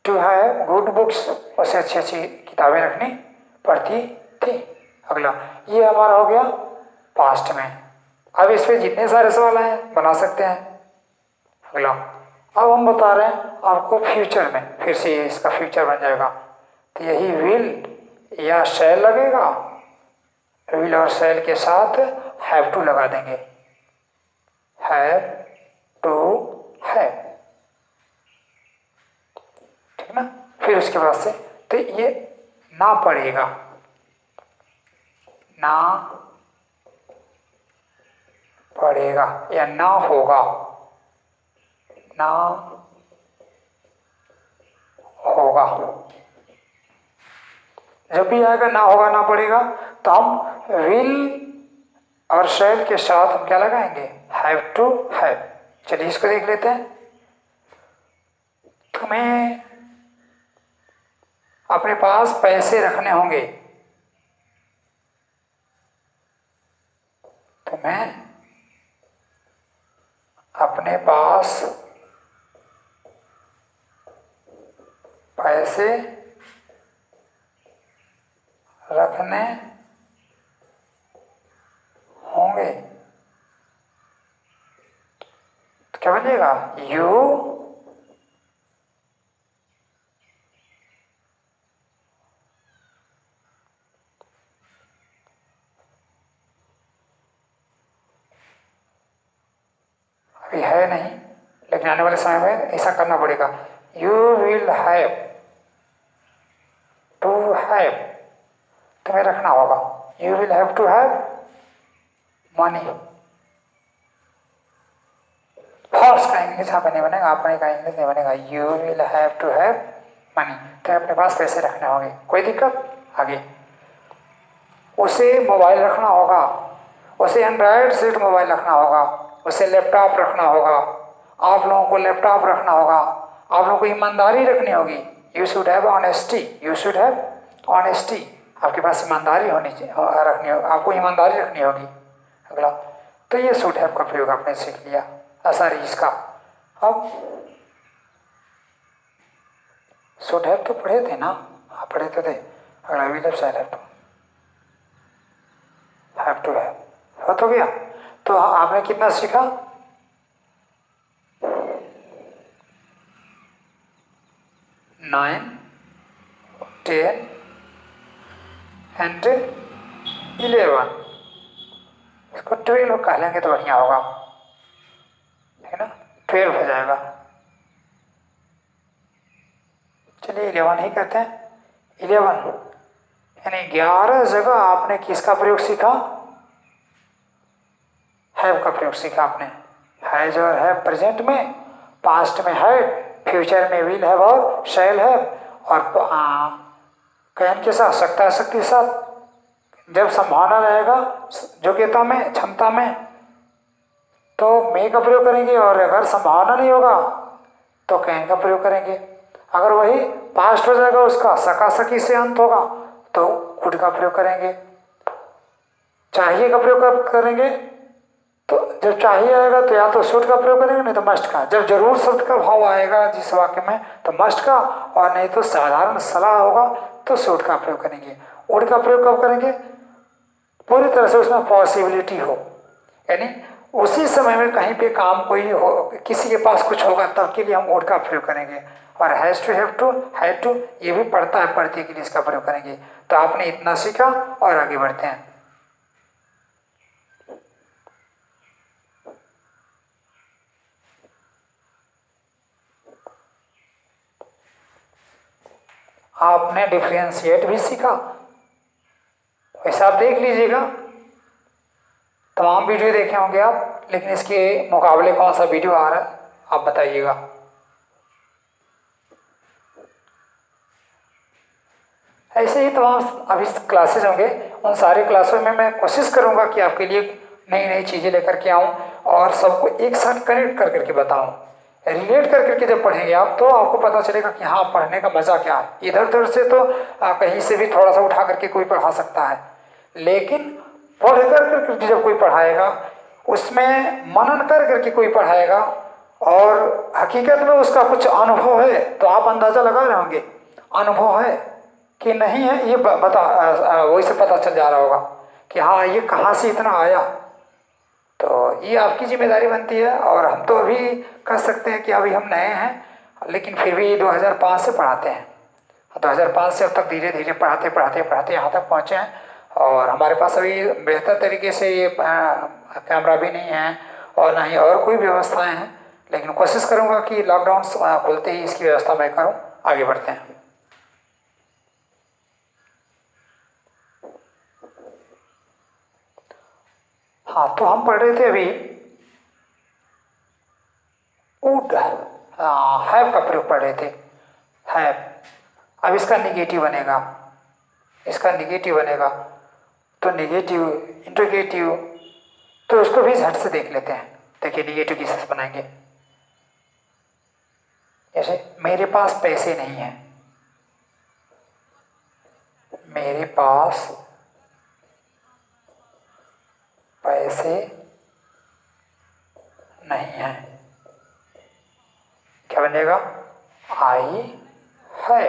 to have good books, उसे अच्छी अच्छी किताबें रखनी पड़ती थी। अगला, ये हमारा हो गया पास्ट में। अब इस पे जितने सारे सवाल हैं बना सकते हैं। अगला, अब हम बता रहे हैं आपको फ्यूचर में, फिर से इसका फ्यूचर बन जाएगा। तो यही विल या शैल लगेगा, विल और शैल के साथ हैव टू लगा देंगे, हैव टू हैव, ठीक ना। फिर उसके बाद से तो ये ना पड़ेगा, ना पड़ेगा या ना होगा, ना होगा। जब भी आएगा ना होगा ना पड़ेगा तो हम विल और शैल के साथ हम क्या लगाएंगे, हैव टू हैव। चलिए इसको देख लेते हैं। तुम्हें अपने पास पैसे रखने होंगे, तुम्हें अपने पास पैसे रखने होंगे, तो क्या बनेगा, यू अभी है नहीं, लेकिन आने वाले समय में ऐसा करना पड़ेगा। You will have to have, तुम्हें रखना होगा। You will have to have money. Horse का इंग्लिश यहाँ पे नहीं बनेगा, अपने का इंग्लिश नहीं बनेगा। You will have to have money, तो अपने पास पैसे रखने होंगे। कोई दिक्कत? आगे, उसे मोबाइल रखना होगा, उसे एंड्रॉयड सेट मोबाइल रखना होगा, उसे लैपटॉप रखना होगा। आप लोगों को लैपटॉप रखना होगा, आप लोगों को ईमानदारी रखनी होगी। You should have honesty, you should have honesty, आपके पास ईमानदारी होनी चाहिए, रखनी होगी, आपको ईमानदारी रखनी होगी। अगला, तो ये शुड हैव का प्रयोग आपने सीख लिया, सॉरी इसका। अब शुड हैव तो पढ़े थे ना, आप पढ़े तो थे। अगला, will have, shall have to, have to have, हो गया। तो आपने कितना सीखा, 9, 10 एंड 11। इसको 12 कह लेंगे तो बढ़िया होगा, है ना, 12 हो जाएगा। चलिए 11 ही कहते हैं। 11 यानी 11 जगह आपने किसका प्रयोग सीखा, हैव का प्रयोग सीखा आपने। हैज और हैव प्रेजेंट में, पास्ट में है, फ्यूचर में विल हैव और शैल हैव, और कैन के साथ, सकता शक्ति के साथ। जब संभावना रहेगा योग्यता में, क्षमता में, तो मे का प्रयोग करेंगे, और अगर संभावना नहीं होगा तो कैन का प्रयोग करेंगे। अगर वही पास्ट हो जाएगा, उसका सका सकी से अंत होगा, तो कुड का प्रयोग करेंगे। चाहिए का प्रयोग कब करेंगे, तो जब चाहिए आएगा तो या तो शुड का प्रयोग करेंगे, नहीं तो मस्ट का। जब जरूर शब्द का भाव आएगा जिस वाक्य में, तो मस्ट का, और नहीं तो साधारण सलाह होगा तो शुड का प्रयोग करेंगे। वुड का प्रयोग कब करेंगे, पूरी तरह से उसमें पॉसिबिलिटी हो, यानी उसी समय में कहीं पे काम कोई हो, किसी के पास कुछ होगा, तब के लिए हम वुड का प्रयोग करेंगे। और has to, have to, had to, ये भी पढ़ता है, पढ़ते के लिए इसका प्रयोग करेंगे। तो आपने इतना सीखा, और आगे बढ़ते हैं। आपने डिफरेंशिएट भी सीखा, वैसे आप देख लीजिएगा, तमाम वीडियो देखे होंगे आप, लेकिन इसके मुकाबले कौन सा वीडियो आ रहा है आप बताइएगा। ऐसे ही तमाम अभी क्लासेज होंगे, उन सारे क्लासों में मैं कोशिश करूंगा कि आपके लिए नई नई चीज़ें लेकर के आऊं और सबको एक साथ कनेक्ट कर करके बताऊं। रिलेट कर करके जब पढ़ेंगे आप तो आपको पता चलेगा कि हाँ पढ़ने का मज़ा क्या है। इधर उधर से तो कहीं से भी थोड़ा सा उठा करके कोई पढ़ा सकता है, लेकिन पढ़ कर करके जब कोई पढ़ाएगा, उसमें मनन कर करके कोई पढ़ाएगा और हकीकत में उसका कुछ अनुभव है, तो आप अंदाज़ा लगा रहे होंगे अनुभव है कि नहीं है, ये वही से पता चल जा रहा होगा कि हाँ ये कहाँ से इतना आया। तो ये आपकी जिम्मेदारी बनती है। और हम तो अभी कह सकते हैं कि अभी हम नए हैं, लेकिन फिर भी 2005 से पढ़ाते हैं। 2005 से अब तक धीरे धीरे पढ़ाते पढ़ाते पढ़ाते यहाँ तक पहुँचे हैं। और हमारे पास अभी बेहतर तरीके से ये कैमरा भी नहीं है और ना ही और कोई व्यवस्थाएं हैं, लेकिन कोशिश करूँगा कि लॉकडाउन खुलते ही इसकी व्यवस्था मैं करूँ। आगे बढ़ते हैं। हाँ, तो हम पढ़ रहे थे अभी वुड, हैव का प्रयोग पढ़ रहे थे, हैव। अब इसका निगेटिव बनेगा, इसका निगेटिव बनेगा, तो निगेटिव इंट्रोगेटिव, तो उसको भी झट से देख लेते हैं। देखिए निगेटिव किस से बनाएंगे। जैसे मेरे पास पैसे नहीं हैं, मेरे पास पैसे नहीं हैं, क्या बनेगा? आई है,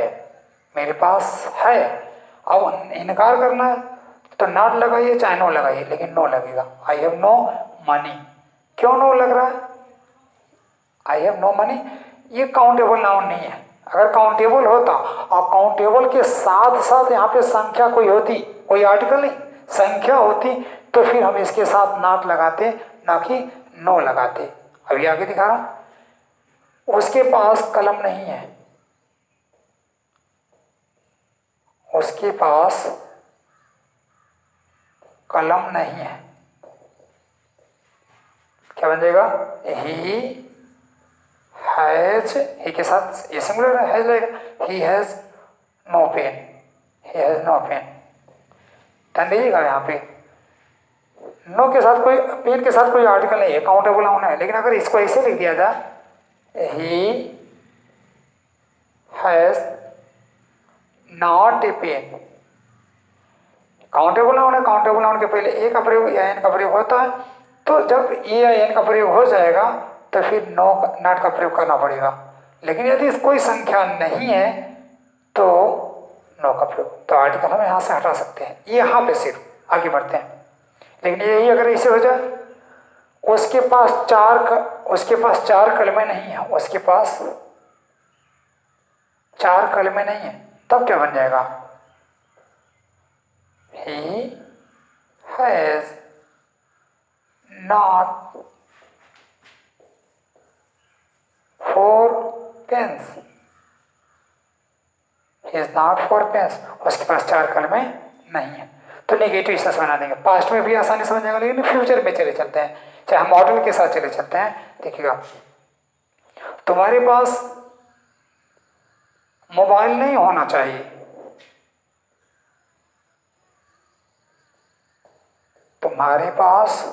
मेरे पास है। अब इनकार करना है तो नॉट लगाइए चाहे नो लगाइए, लेकिन नो लगेगा। आई हैव नो मनी, क्यों नो लग रहा है? आई हैव नो मनी, ये काउंटेबल नाउन नहीं है। अगर काउंटेबल होता और काउंटेबल के साथ साथ यहाँ पे संख्या कोई होती, कोई आर्टिकल नहीं, संख्या होती, तो फिर हम इसके साथ नॉट लगाते, ना कि नो लगाते। अभी आगे दिखा रहा, उसके पास कलम नहीं है, उसके पास कलम नहीं है, क्या बन जाएगा? ही हैज, ही के साथ ये सिंगुलर हैज लगेगा, he has no pen, he has no pen. ध्यान दीजिएगा यहाँ पे नो के साथ कोई, पेन के साथ कोई आर्टिकल नहीं है, काउंटेबल नाउन है। लेकिन अगर इसको ऐसे लिख दिया जाए, he has not a pen, countable noun है, काउंटेबल नाउन के पहले ए का प्रयोग या एन का प्रयोग होता है, तो जब ए या एन का प्रयोग हो जाएगा तो फिर नो नॉट का प्रयोग करना पड़ेगा। लेकिन यदि कोई संख्या नहीं है तो नो का प्रयोग, तो आर्टिकल हम यहाँ से हटा सकते हैं, ये यहाँ पे सिर्फ। आगे बढ़ते हैं। लेकिन यही अगर ऐसे हो जाए, उसके पास चार कलमें नहीं है, उसके पास चार कलमें नहीं है, तब क्या बन जाएगा? He has not four pens, he has not four pens, उसके पास चार कलमें नहीं है। तो नेगेटिव सेंस बना देंगे। पास्ट में भी आसानी से बन जाएगा, लेकिन फ्यूचर में चले चलते हैं, चाहे हम मॉडल के साथ चले चलते हैं। देखिएगा, तुम्हारे पास मोबाइल नहीं होना चाहिए, तुम्हारे पास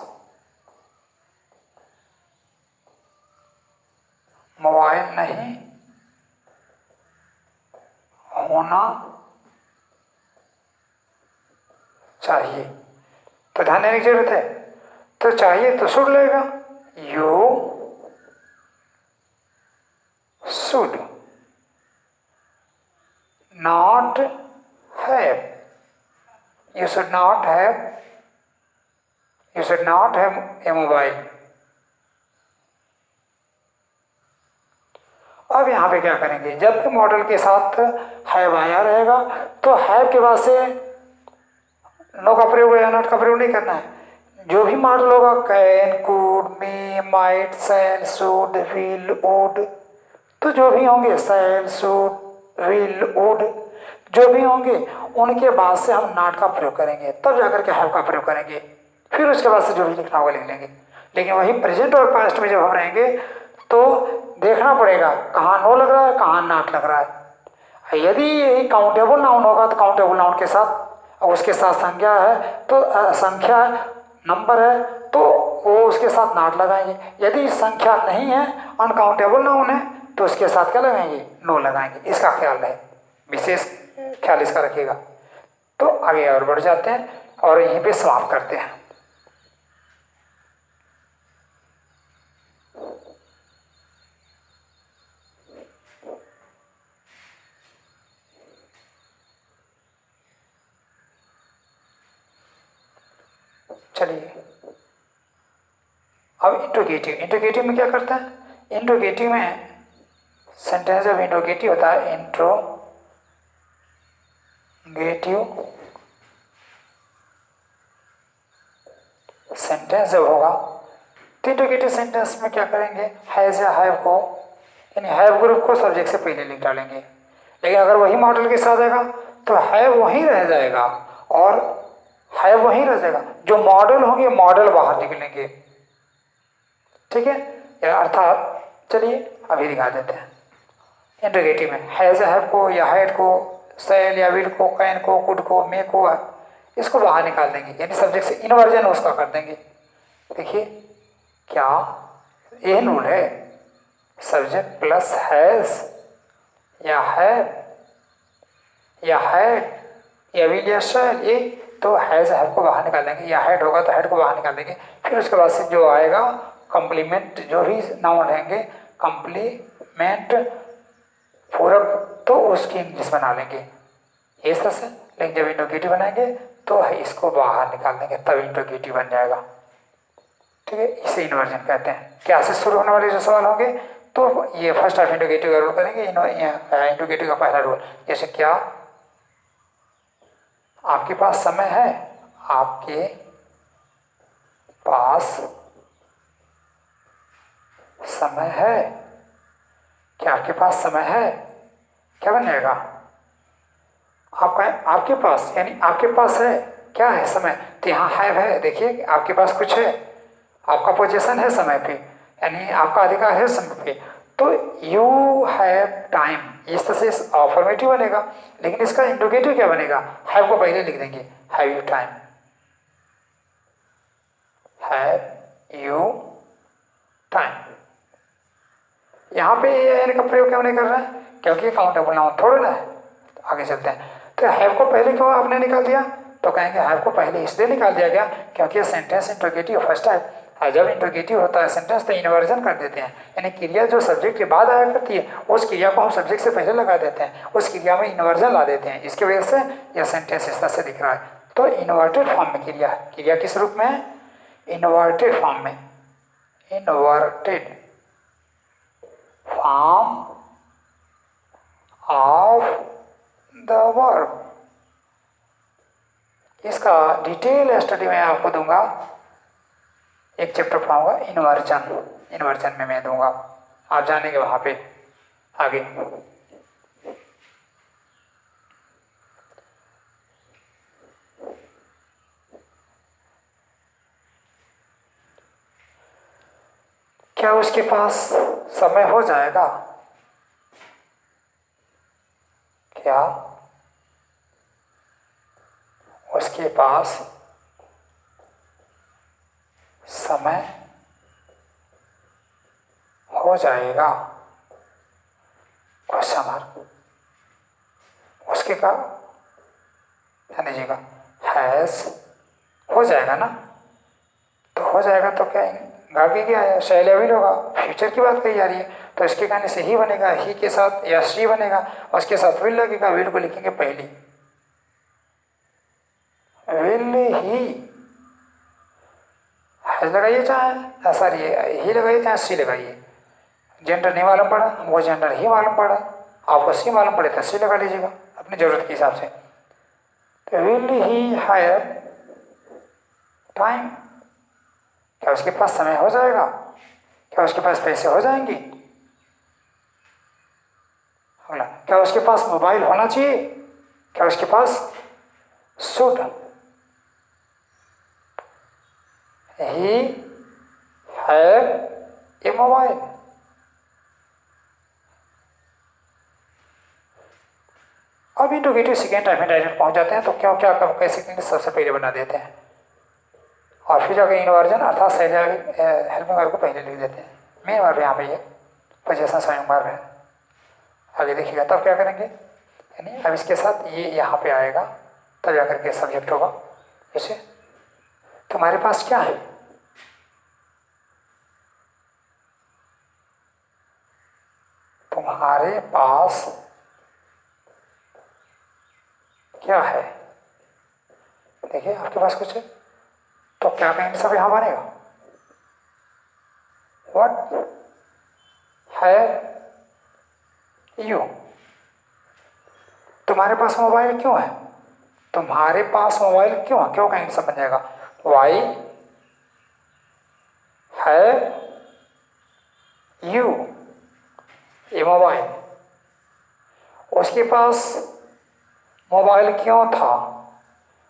मोबाइल नहीं होना चाहिए। तो ध्यान देने की जरूरत है, तो चाहिए तो शुड लेगा, you should not have, you should not have, you should not have a mobile. अब यहाँ पे क्या करेंगे, जब भी मॉडल के साथ हैव आया रहेगा तो हैव के बाद से नो का प्रयोग या नॉट का प्रयोग नहीं करना है। जो भी मॉडल होगा, can, could, may, might, shall, should, will, would, तो जो भी होंगे शैल, शुड, विल, वुड, जो भी होंगे उनके बाद से हम नॉट का प्रयोग करेंगे, तब जाकर के हैव का प्रयोग करेंगे। फिर उसके बाद से जो भी लिखना होगा लिख लेंगे। लेकिन वही प्रेजेंट और पास्ट में जब हम रहेंगे तो देखना पड़ेगा कहाँ नो लग रहा है, कहाँ नॉट लग रहा है। यदि यही काउंटेबल नाउन होगा तो काउंटेबल नाउन के साथ, और उसके साथ संख्या है तो संख्या नंबर है, तो वो उसके साथ नॉट लगाएंगे। यदि संख्या नहीं है, अनकाउंटेबल नाउन है, तो उसके साथ क्या लगाएंगे? नो लगाएंगे। इसका ख्याल रहे, विशेष ख्याल इसका रखिएगा। तो आगे और बढ़ जाते हैं और यहीं पे समाप्त करते हैं। चलिए अब इंट्रोगेटिव। इंट्रोगेटिव में क्या करता है? इंट्रोगेटिव में सेंटेंस जब इंट्रोगेटिव होता है, इंट्रोगेटिव सेंटेंस जब होगा तो इंट्रोगेटिव सेंटेंस में क्या करेंगे? हैज या हैव को, यानी हैव ग्रुप को सब्जेक्ट से पहले लिख डालेंगे। लेकिन अगर वही मॉडल के साथ आएगा तो हैव वहीं रह जाएगा और हैव वहीं रह जाएगा, जो मॉडल होंगे मॉडल बाहर निकलेंगे। ठीक है, अर्थात चलिए अभी दिखा देते हैं। इंट्रोगेटिव में हैज या हैव को या हैड को, सेल या विल को, कैन को, कुड को, मे को, इसको बाहर निकाल देंगे, यानी सब्जेक्ट से इन्वर्जन उसका कर देंगे। देखिए क्या ये रूल है, सब्जेक्ट प्लस हैज या हैव या हैड या विल या शैल, ये तो हैज हैव को बाहर निकाल देंगे, या हैड होगा तो हैड को बाहर निकाल देंगे। फिर उसके बाद से जो आएगा कंप्लीमेंट, जो भी नाउन रहेंगे कंप्लीमेंट पूरक, तो उसकी इंग्लिश बना लेंगे इस तरह से। लेकिन जब इंट्रोगेटिव बनाएंगे तो इसको बाहर निकाल देंगे, तब इंट्रोगेटिव बन जाएगा। ठीक है, इसे इन्वर्जन कहते हैं। क्या से शुरू होने वाले जो सवाल होंगे तो ये फर्स्ट ऑफ इंट्रोगेटिव का रूल करेंगे। इंट्रोगेटिव का पहला रूल, जैसे क्या आपके पास समय है, आपके पास समय है, क्या आपके पास समय है, क्या बन जाएगा? आपका आपके पास, यानी आपके पास है, क्या है? समय। तो यहाँ हैव है, देखिए आपके पास कुछ है, आपका पोजीशन है समय पे, यानी आपका अधिकार है समय पे। तो यू हैव टाइम, इस तरह से अफर्मेटिव बनेगा। लेकिन इसका इंट्रोगेटिव क्या बनेगा? हैव को पहले लिख देंगे, have you time, have you time. यहाँ पे एन का प्रयोग क्यों नहीं कर रहा है? क्योंकि काउंटेबल नाउन थोड़ा ना है। आगे चलते हैं। तो हैव को पहले क्यों आपने निकाल दिया? तो कहेंगे हैव को पहले इसलिए निकाल दिया गया क्योंकि सेंटेंस इंट्रोगेटिव फर्स्ट है, और जब इंट्रोगेटिव होता है सेंटेंस तो इन्वर्जन कर देते हैं, यानी क्रिया जो सब्जेक्ट के बाद आया करती है उस क्रिया को हम सब्जेक्ट से पहले लगा देते हैं, उस क्रिया में इन्वर्जन ला देते हैं। इसकी वजह से यह सेंटेंस इस तरह से दिख रहा है। तो इन्वर्टेड फॉर्म में क्रिया है। क्रिया किस रूप में है? इन्वर्टेड फॉर्म में, inverted form of the verb. इसका डिटेल स्टडी मैं आपको दूंगा, एक चैप्टर पढ़ाऊंगा इन्वर्जन, इन्वर्जन में मैं दूंगा, आप जानेंगे वहां पे आगे। क्या उसके पास समय हो जाएगा? क्या उसके पास समय हो जाएगा? Question mark. उसके का ध्यान दीजिएगा, हैज हो जाएगा ना, तो हो जाएगा तो क्या आगे क्या है? शैल या विल होगा, फ्यूचर की बात कही जा रही है, तो इसके कहने से ही बनेगा, ही के साथ या शी बनेगा, उसके साथ विल लगेगा, विल को लिखेंगे पहली, विल ही। हैज लगाइए चाहे सॉरी ही लगाइए चाहे सी लगाइए, जेंडर नहीं मालूम पड़ा, वो जेंडर ही मालूम पड़ा, आपको सी मालूम पड़े तो सी लगा लीजिएगा अपनी जरूरत के हिसाब से। तो विल ही हैव टाइम, क्या उसके पास समय हो जाएगा? क्या उसके पास पैसे हो जाएंगे? अगला, क्या उसके पास मोबाइल होना चाहिए? क्या उसके पास should he have a mobile? अब इंट्रोगेटिव सेकेंड टाइम में डायरेक्ट पहुंच जाते हैं, तो क्या क्या कैसे सबसे पहले बना देते हैं। और फिर जाकर इन्वर्जन अर्थात हेल्पिंग वर्ब को पहले लिख देते हैं। मेन वर्ब यहाँ पे ये पोजीशन स्वयं वर्ब है। आगे देखिएगा तब क्या करेंगे, यानी अब इसके साथ ये यहाँ पे आएगा तब जाकर के सब्जेक्ट होगा। जैसे तुम्हारे पास क्या है, तुम्हारे पास क्या है। देखिए आपके पास कुछ है तो क्या कहेंगे, सब यहां बनेगा। व्हाट है यू। तुम्हारे पास मोबाइल क्यों है, तुम्हारे पास मोबाइल क्यों है, क्यों कहेंगे सब बन जाएगा। वाई है यू ये मोबाइल, उसके पास मोबाइल क्यों था,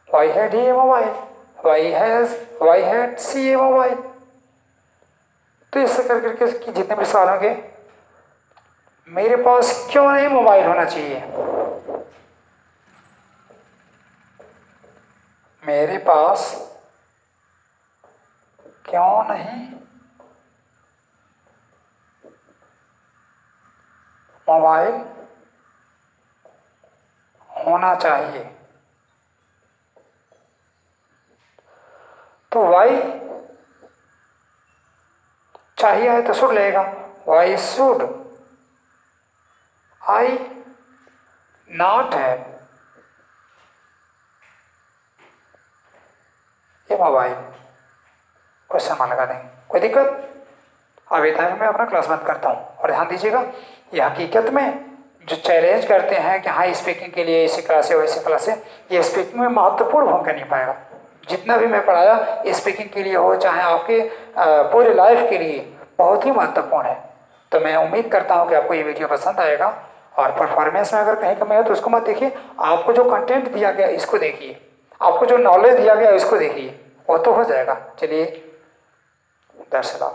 why had he mobile, why had she a mobile. तो इससे कर करके कि जितने भी सवाल होंगे, मेरे पास क्यों नहीं मोबाइल होना चाहिए, मेरे पास क्यों नहीं मोबाइल होना चाहिए। तो वाई चाहिए है तो शुड लेगा, वाई शुड आई नॉट है ये मोबाइल, क्वेश्चन मार्क लगा देंगे। कोई दिक्कत। अब इतना मैं अपना क्लास बंद करता हूँ। और ध्यान दीजिएगा ये हकीकत में जो चैलेंज करते हैं कि हाँ स्पीकिंग के लिए ऐसी क्लास है वैसी क्लास है, ये स्पीकिंग में महत्वपूर्ण भूमिका नहीं पाएगा। जितना भी मैं पढ़ाया स्पीकिंग के लिए हो चाहे आपके पूरे लाइफ के लिए बहुत ही महत्वपूर्ण है। तो मैं उम्मीद करता हूँ कि आपको ये वीडियो पसंद आएगा। और परफॉर्मेंस में अगर कहीं कमी है तो उसको मत देखिए, आपको जो कंटेंट दिया गया इसको देखिए, आपको जो नॉलेज दिया गया इसको देखिए, वो तो हो जाएगा। चलिए दरअसल